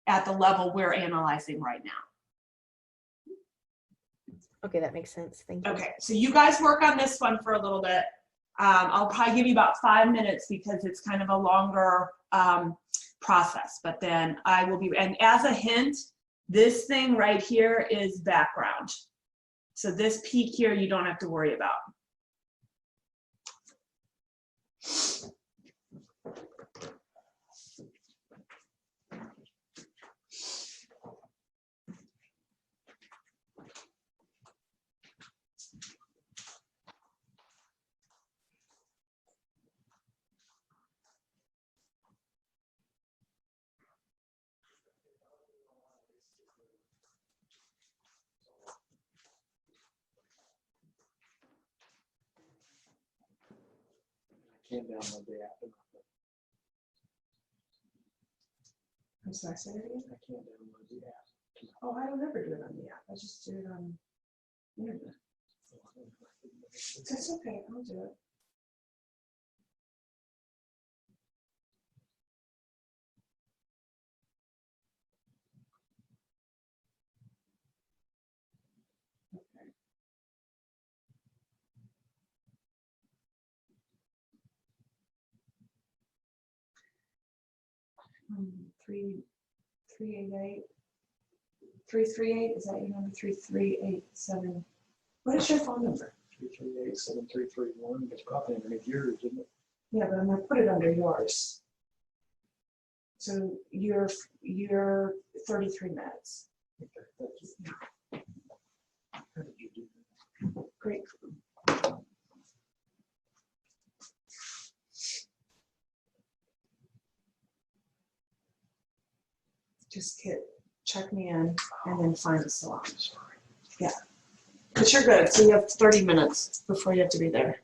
at the level we're analyzing right now. Okay, that makes sense. Thank you. Okay, so you guys work on this one for a little bit. I'll probably give you about 5 minutes because it's kind of a longer process, but then I will be, and as a hint, this thing right here is background. So this peak here, you don't have to worry about. Can't download the app. I'm sorry, say it again? I can't download the app. Oh, I don't ever do it on the app. I just do it on the internet. It's okay, I'll do it. Okay. 388. 338, is that your number? 3387. What is your phone number? 338-7331. It's probably underneath yours, isn't it? Yeah, but I'm gonna put it under yours. So you're 33 minutes. Okay, thank you. How did you do that? Great. Just check me in and then find the salon. Yeah, but you're good. So you have 30 minutes before you have to be there.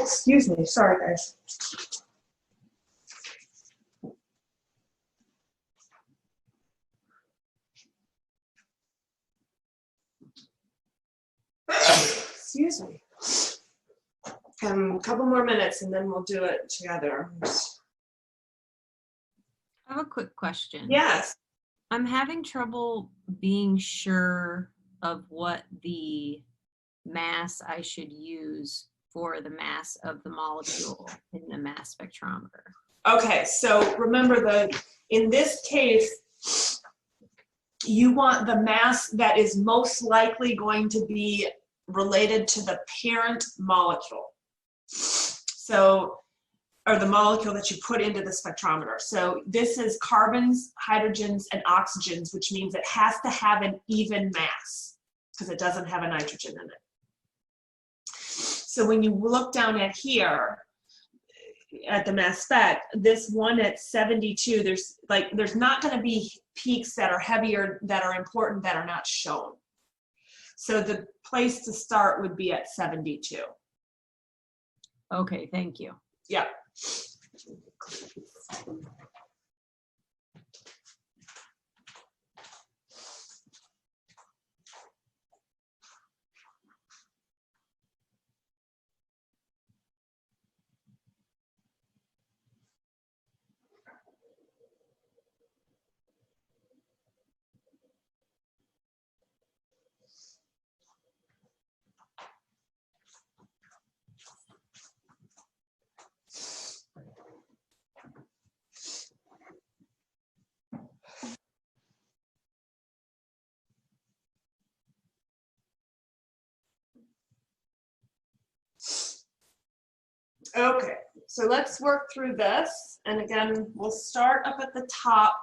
Excuse me, sorry guys. Excuse me. A couple more minutes and then we'll do it together. I have a quick question. Yes. I'm having trouble being sure of what the mass I should use for the mass of the molecule in the mass spectrometer. Okay, so remember in this case, you want the mass that is most likely going to be related to the parent molecule. So, or the molecule that you put into the spectrometer. So this is carbons, hydrogens, and oxygens, which means it has to have an even mass because it doesn't have a nitrogen in it. So when you look down at here, at the mass spec, this one at 72, there's not going to be peaks that are heavier, that are important, that are not shown. So the place to start would be at 72. Okay, thank you. Yeah. Okay, so let's work through this. And again, we'll start up at the top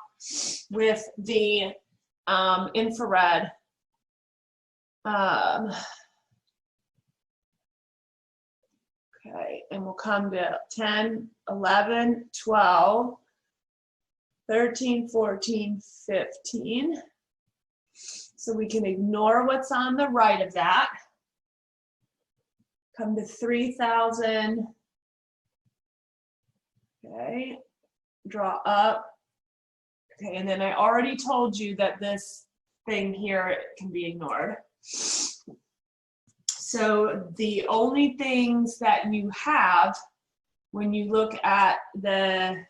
with the infrared. Okay, and we'll come to 10, 11, 12, 13, 14, 15. So we can ignore what's on the right of that. Come to 3,000. Okay, draw up. Okay, and then I already told you that this thing here can be ignored. So the only things that you have when you look at the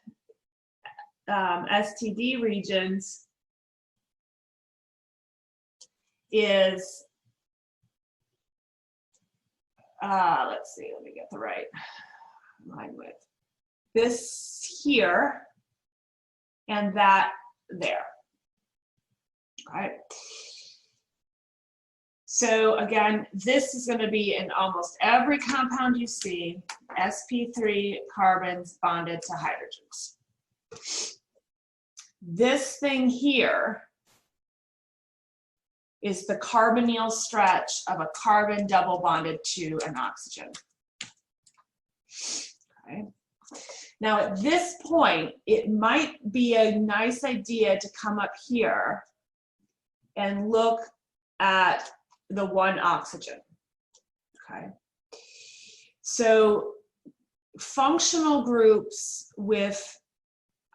STD regions is, let's see, let me get the right line width. This here and that there. All right. So again, this is going to be in almost every compound you see, sp3 carbons bonded to hydrogens. This thing here is the carbonyl stretch of a carbon double bonded to an oxygen. Okay. Now at this point, it might be a nice idea to come up here and look at the one oxygen. Okay. So functional groups with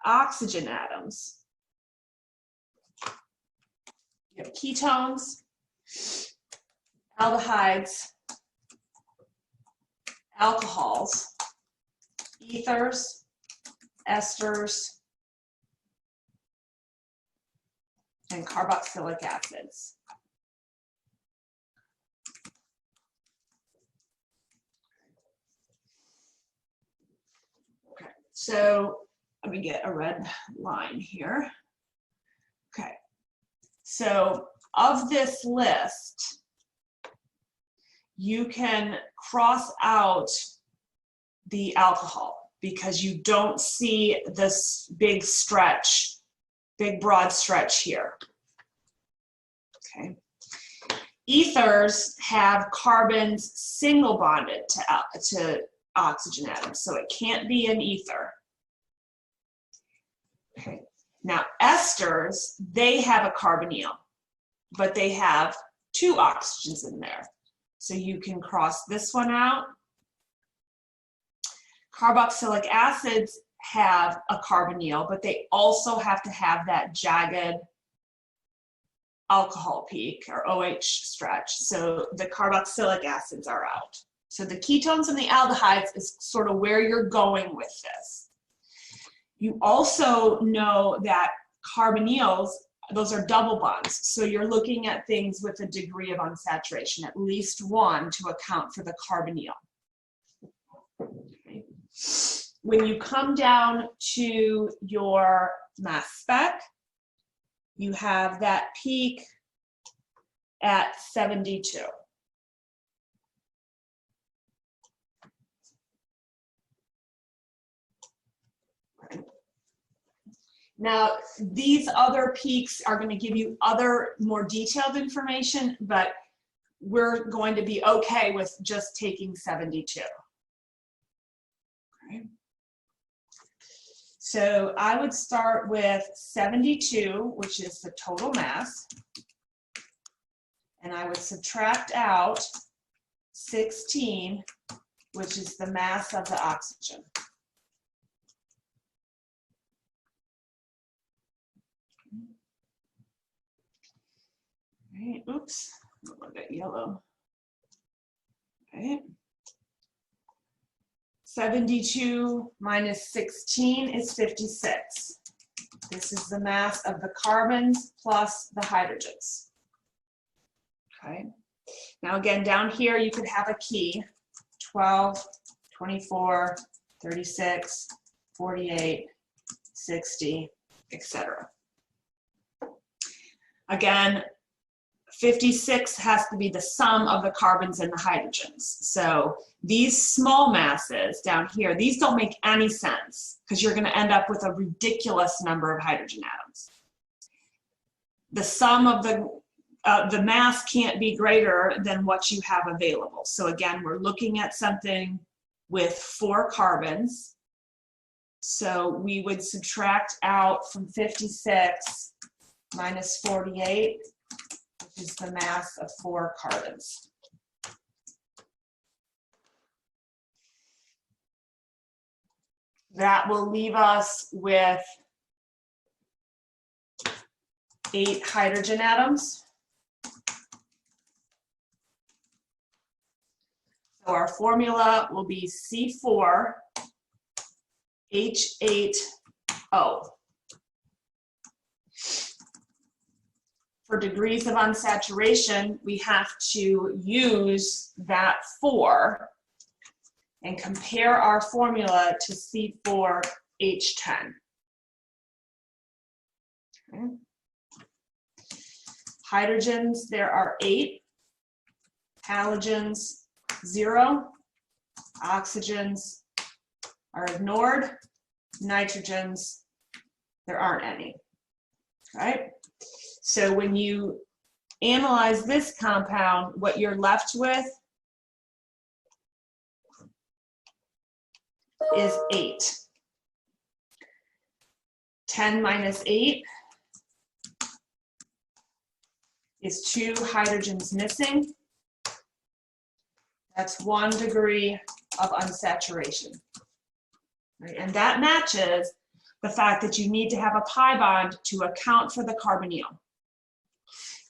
oxygen atoms, you have ketones, aldehydes, alcohols, ethers, esters, and carboxylic acids. Okay, so let me get a red line here. Okay, so of this list, you can cross out the alcohol because you don't see this big stretch, big broad stretch here. Okay. Ethers have carbons single bonded to oxygen atoms, so it can't be an ether. Okay. Now esters, they have a carbonyl, but they have two oxygens in there. So you can cross this one out. Carboxylic acids have a carbonyl, but they also have to have that jagged alcohol peak or OH stretch. So the carboxylic acids are out. So the ketones and the aldehydes is sort of where you're going with this. You also know that carbonyls, those are double bonds. So you're looking at things with a degree of unsaturation, at least one, to account for the carbonyl. Okay. When you come down to your mass spec, you have that peak at 72. Now, these other peaks are going to give you other more detailed information, but we're going to be okay with just taking 72. Okay. So I would start with 72, which is the total mass. And I would subtract out 16, which is the mass of the oxygen. Right, oops, a little bit yellow. Right. 72 minus 16 is 56. This is the mass of the carbons plus the hydrogens. Okay. Now again, down here you could have a key, 12, 24, 36, 48, 60, etc. Again, 56 has to be the sum of the carbons and the hydrogens. So these small masses down here, these don't make any sense because you're going to end up with a ridiculous number of hydrogen atoms. The sum of the mass can't be greater than what you have available. So again, we're looking at something with 4 carbons. So we would subtract out from 56 minus 48, which is the mass of 4 carbons. That will leave us with 8 hydrogen atoms. So our formula will be C4H8O. For degrees of unsaturation, we have to use that 4 and compare our formula to C4H10. Okay. Hydrogens, there are 8. Halogens, 0. Oxygens are ignored. Nitrogens, there aren't any. Right? So when you analyze this compound, what you're left with is 8. 10 minus 8 is 2 hydrogens missing. That's 1 degree of unsaturation. Right? And that matches the fact that you need to have a pi bond to account for the carbonyl.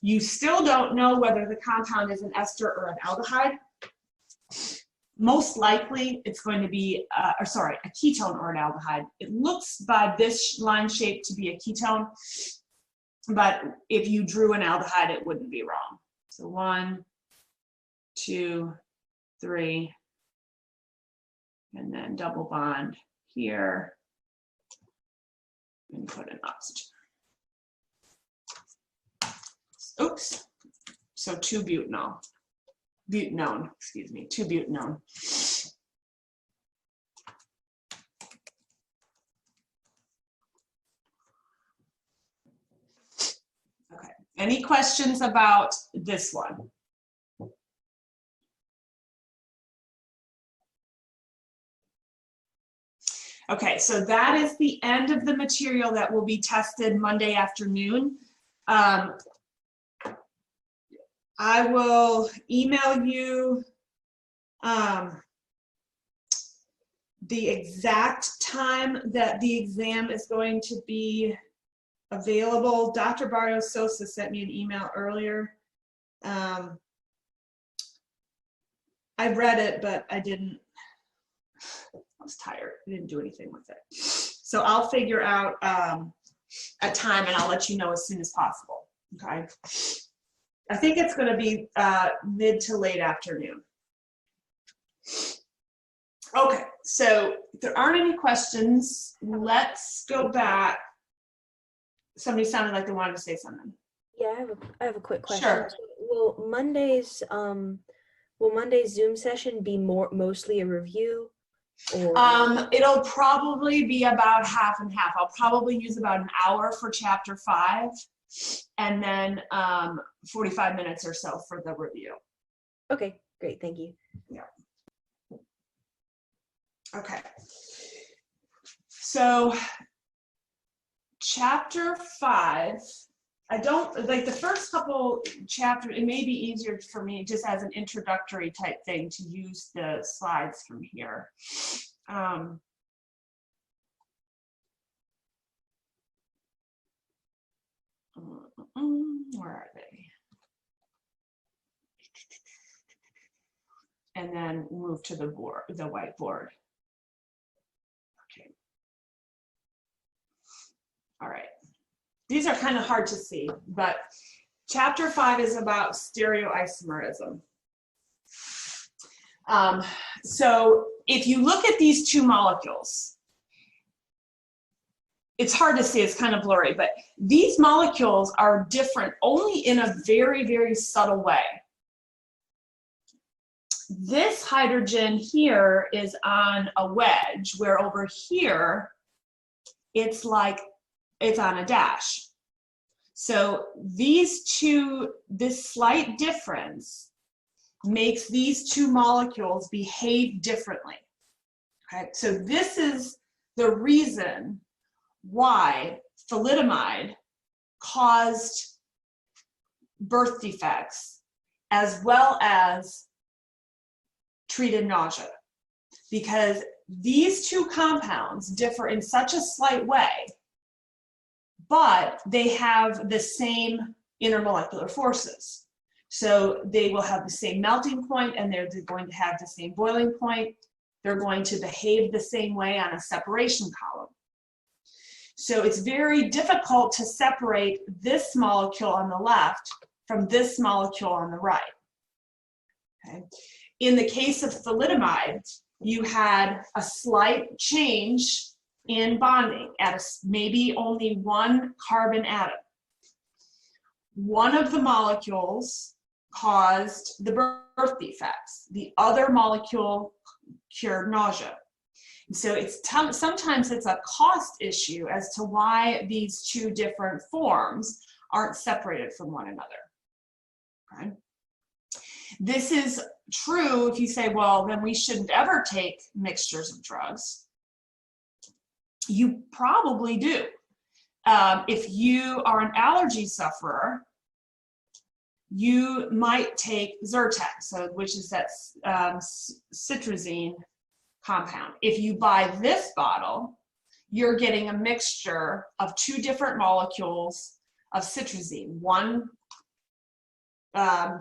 You still don't know whether the compound is an ester or an aldehyde. Most likely it's going to be, a ketone or an aldehyde. It looks by this line shape to be a ketone, but if you drew an aldehyde, it wouldn't be wrong. So 1, 2, 3, and then double bond here, and put an oxygen. Oops, so 2 butanol. Butanone, excuse me, 2 butanone. Okay, any questions about this one? Okay, so that is the end of the material that will be tested Monday afternoon. I will email you the exact time that the exam is going to be available. Dr. Barrios Sosa sent me an email earlier. I read it, but I was tired. I didn't do anything with it. So I'll figure out a time and I'll let you know as soon as possible. Okay. I think it's going to be mid to late afternoon. Okay, so if there aren't any questions, let's go back. Somebody sounded like they wanted to say something. Yeah, I have a quick question. Sure. So will Monday's Zoom session be mostly a review? Or It'll probably be about half and half. I'll probably use about an hour for chapter 5 and then 45 minutes or so for the review. Okay, great, thank you. Yeah. Okay. So chapter 5, I don't, like the first couple chapters, it may be easier for me just as an introductory type thing to use the slides from here. Where are they? And then move to the board, the whiteboard. Okay. All right. These are kind of hard to see, but chapter 5 is about stereoisomerism. So if you look at these two molecules, it's hard to see, it's kind of blurry, but these molecules are different only in a very, very subtle way. This hydrogen here is on a wedge, where over here, it's like, it's on a dash. So these two, this slight difference makes these two molecules behave differently. Okay, so this is the reason why thalidomide caused birth defects as well as treated nausea, because these two compounds differ in such a slight way, but they have the same intermolecular forces. So they will have the same melting point, and they're going to have the same boiling point. They're going to behave the same way on a separation column. So it's very difficult to separate this molecule on the left from this molecule on the right. Okay. In the case of thalidomide, you had a slight change in bonding at maybe only one carbon atom. One of the molecules caused the birth defects. The other molecule cured nausea. And so it's sometimes it's a cost issue as to why these two different forms aren't separated from one another. Okay? This is true if you say, well, then we shouldn't ever take mixtures of drugs. You probably do. If you are an allergy sufferer, you might take Zyrtec, so which is that citrazine compound. If you buy this bottle, you're getting a mixture of two different molecules of citrazine. One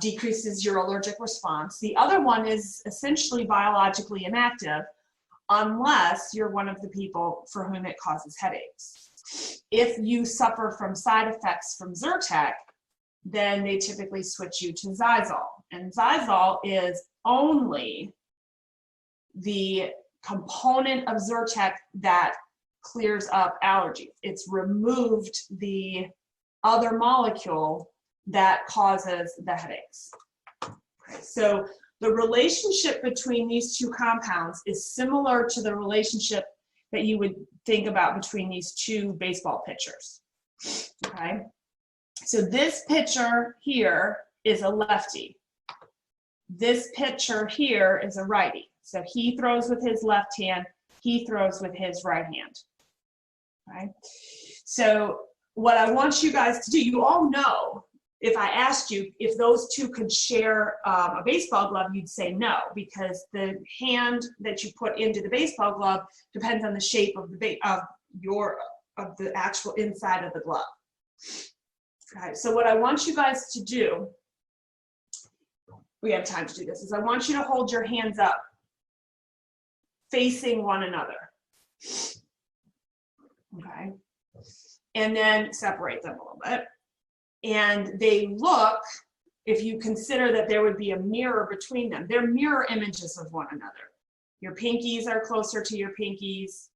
decreases your allergic response. The other one is essentially biologically inactive unless you're one of the people for whom it causes headaches. If you suffer from side effects from Zyrtec, then they typically switch you to Xyzal. And Xyzal is only the component of Zyrtec that clears up allergies. It's removed the other molecule that causes the headaches. Okay, so the relationship between these two compounds is similar to the relationship that you would think about between these two baseball pitchers. Okay, so this pitcher here is a lefty. This pitcher here is a righty. So he throws with his left hand, he throws with his right hand. Okay, so what I want you guys to do, you all know, if I asked you if those two could share a baseball glove, you'd say no, because the hand that you put into the baseball glove depends on the shape of the actual inside of the glove. Okay, so what I want you guys to do, we have time to do this, is I want you to hold your hands up facing one another. Okay, and then separate them a little bit. And they look, if you consider that there would be a mirror between them, they're mirror images of one another. Your pinkies are closer to your pinkies.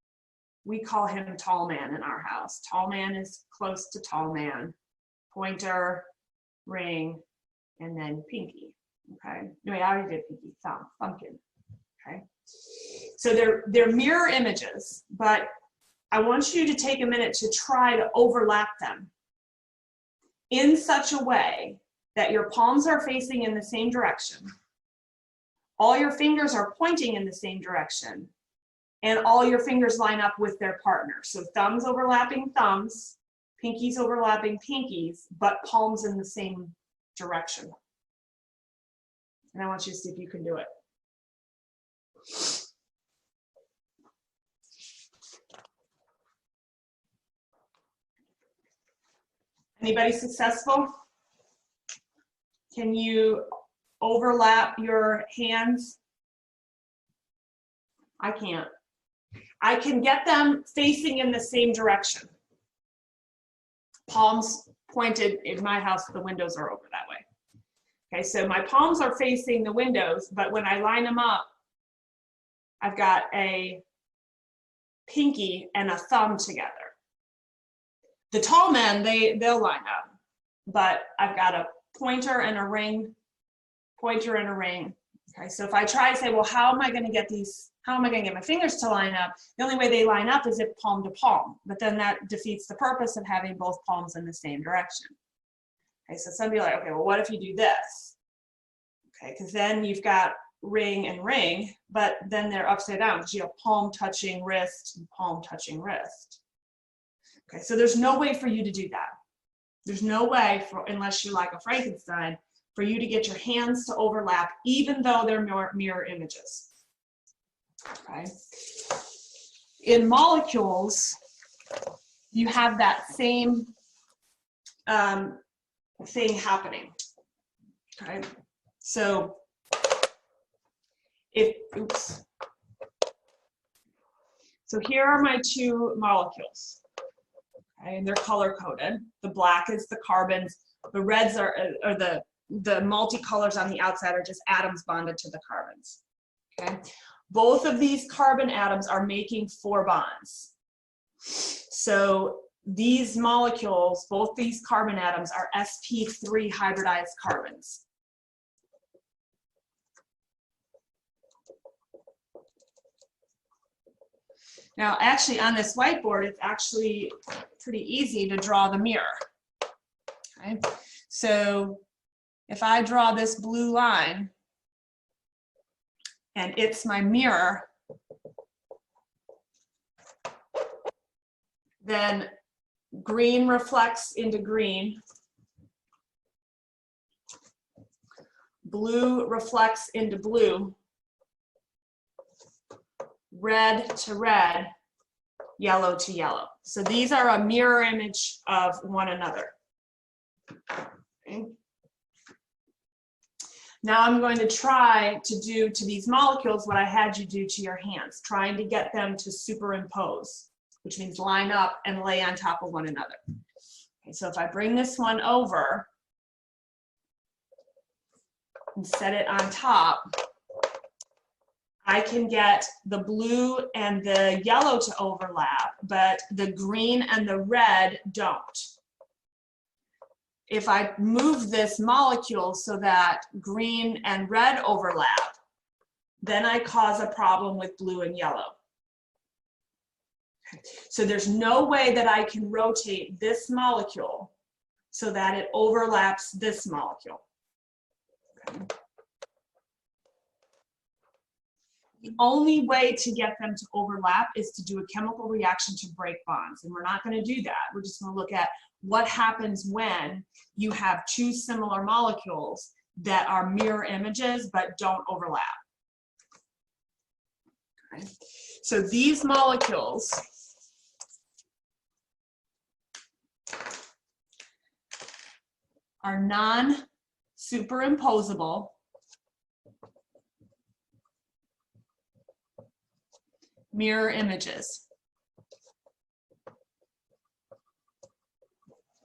We call him tall man in our house. Tall man is close to tall man. Pointer, ring, and then pinky. Okay. No, I already did pinky, thumb, thumbkin. Okay. So they're mirror images, but I want you to take a minute to try to overlap them in such a way that your palms are facing in the same direction. All your fingers are pointing in the same direction, and all your fingers line up with their partner. So thumbs overlapping thumbs, pinkies overlapping pinkies, but palms in the same direction. And I want you to see if you can do it. Anybody successful? Can you overlap your hands? I can't. I can get them facing in the same direction. Palms pointed. In my house, the windows are over that way. Okay, so my palms are facing the windows, but when I line them up, I've got a pinky and a thumb together. The tall men, they'll line up, but I've got a pointer and a ring, pointer and a ring. Okay, so if I try to say, well, how am I going to get these, how am I going to get my fingers to line up? The only way they line up is if palm to palm, but then that defeats the purpose of having both palms in the same direction. Okay, so some people are like, okay, well, what if you do this? Okay, because then you've got ring and ring, but then they're upside down because you have palm touching wrist and palm touching wrist. Okay, so there's no way for you to do that. There's no way, unless you're like a Frankenstein, for you to get your hands to overlap, even though they're mirror images. Okay. In molecules, you have that same thing happening. Okay. So so here are my two molecules. Okay, and they're color coded. The black is the carbons. The reds are the multicolors on the outside are just atoms bonded to the carbons. Okay, both of these carbon atoms are making 4 bonds. So these molecules, both these carbon atoms, are sp3 hybridized carbons. Now, actually, on this whiteboard, it's actually pretty easy to draw the mirror. Okay? So if I draw this blue line, and it's my mirror, then green reflects into green, blue reflects into blue, red to red, yellow to yellow. So these are a mirror image of one another. Okay. Now I'm going to try to do to these molecules what I had you do to your hands, trying to get them to superimpose, which means line up and lay on top of one another. Okay, so if I bring this one over and set it on top, I can get the blue and the yellow to overlap, but the green and the red don't. If I move this molecule so that green and red overlap, then I cause a problem with blue and yellow. So there's no way that I can rotate this molecule so that it overlaps this molecule. Okay. The only way to get them to overlap is to do a chemical reaction to break bonds. And we're not going to do that. We're just going to look at what happens when you have 2 similar molecules that are mirror images but don't overlap. Okay. So these molecules are non-superimposable mirror images.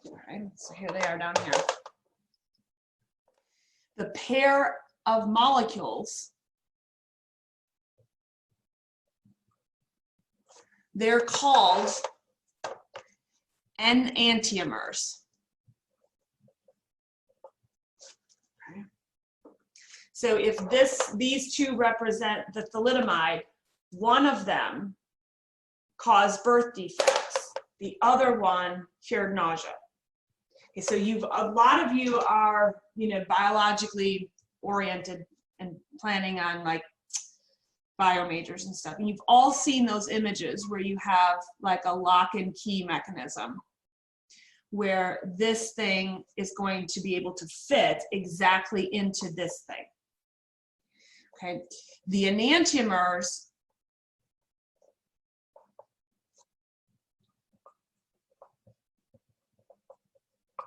All right, so here they are down here. The pair of molecules, they're called enantiomers. Okay. So if these 2 represent the thalidomide, one of them caused birth defects, the other one cured nausea. Okay, so a lot of you are, biologically oriented and planning on like bio majors and stuff. And you've all seen those images where you have like a lock and key mechanism where this thing is going to be able to fit exactly into this thing. Okay, the enantiomers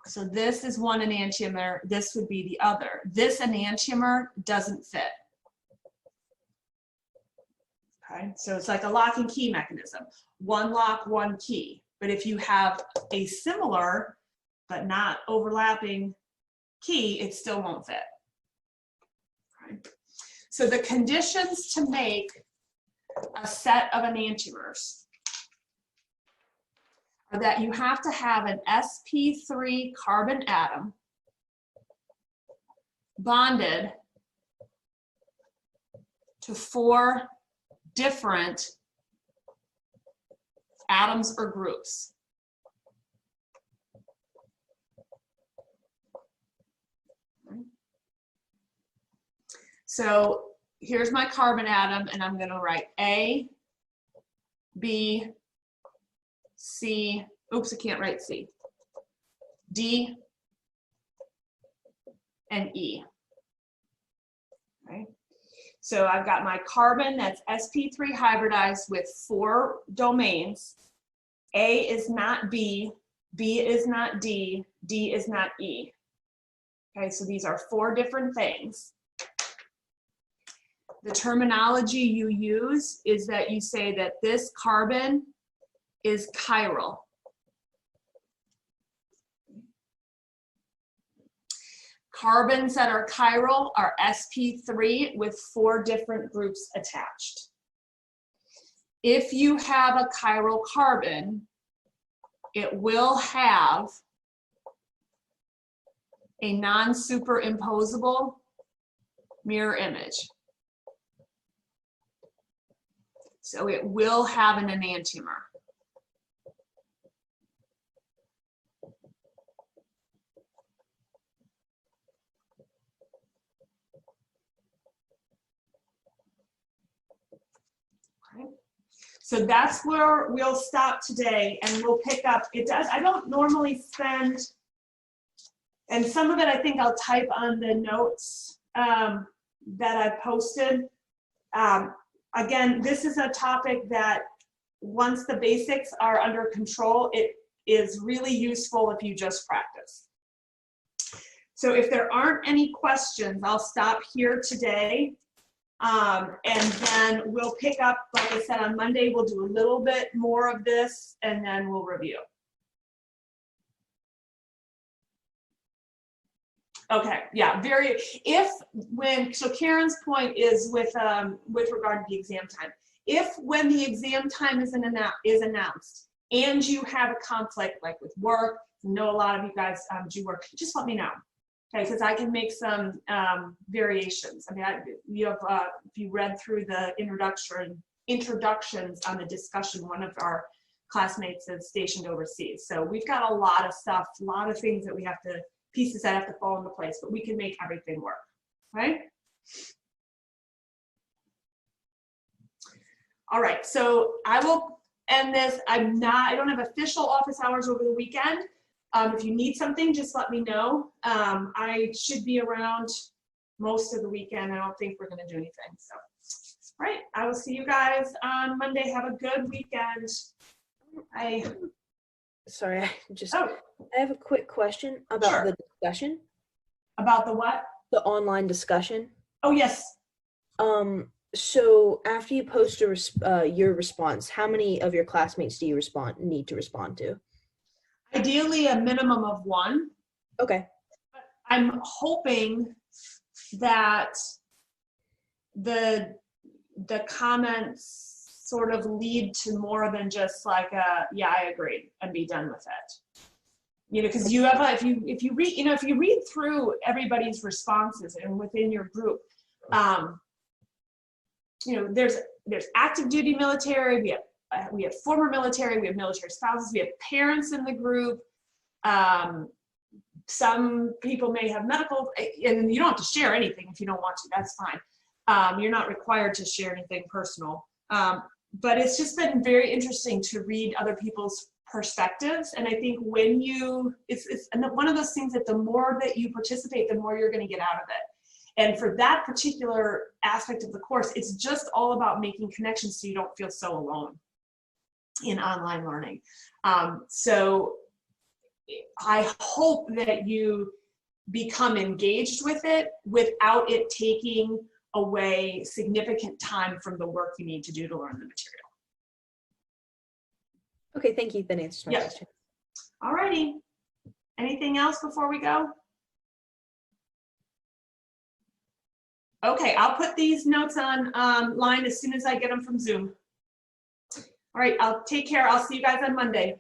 so this is one enantiomer, this would be the other. This enantiomer doesn't fit. Okay, so it's like a lock and key mechanism. One lock, one key. But if you have a similar but not overlapping key, it still won't fit. Okay. So the conditions to make a set of enantiomers are that you have to have an sp3 carbon atom bonded to 4 different atoms or groups. So here's my carbon atom, and I'm going to write A, B, C, oops, I can't write C, D, and E. Okay. So I've got my carbon that's sp3 hybridized with 4 domains. A is not B, B is not D, D is not E. Okay, so these are 4 different things. The terminology you use is that you say that this carbon is chiral. Carbons that are chiral are sp3 with 4 different groups attached. If you have a chiral carbon, it will have a non-superimposable mirror image. So it will have an enantiomer. Okay. So that's where we'll stop today, and we'll pick up. It does. I don't normally spend, and some of it I think I'll type on the notes that I posted. Again, this is a topic that once the basics are under control, it is really useful if you just practice. So if there aren't any questions, I'll stop here today. And then we'll pick up, like I said, on Monday, we'll do a little bit more of this, and then we'll review. Okay, yeah, so Karen's point is with regard to the exam time. If when the exam time is announced and you have a conflict like with work, I know a lot of you guys do work, just let me know. Okay, because I can make some variations. I mean, if you read through the introductions on the discussion, one of our classmates is stationed overseas. So we've got a lot of stuff, a lot of things that we have to, pieces that have to fall into place, but we can make everything work, right? All right, so I will end this. I don't have official office hours over the weekend. If you need something, just let me know. I should be around most of the weekend. I don't think we're going to do anything. So, all right, I will see you guys on Monday. Have a good weekend. Sorry, I have a quick question about the discussion. About the what? The online discussion. Oh, yes. So after you post your response, how many of your classmates do you need to respond to? Ideally, a minimum of 1. Okay. I'm hoping that the comments sort of lead to more than just like yeah, I agree, and be done with it. You know, because you have if you read through everybody's responses and within your group, you know, there's active duty military, we have former military, we have military spouses, we have parents in the group. Some people may have medical, and you don't have to share anything if you don't want to, that's fine. You're not required to share anything personal. But it's just been very interesting to read other people's perspectives. And I think when it's one of those things that the more that you participate, the more you're going to get out of it. And for that particular aspect of the course, it's just all about making connections so you don't feel so alone in online learning. So I hope that you become engaged with it without it taking away significant time from the work you need to do to learn the material. Okay, thank you. That answers my question. All righty. Anything else before we go? Okay, I'll put these notes on line as soon as I get them from Zoom. All right, I'll take care. I'll see you guys on Monday.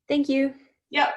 Thank you. Yep.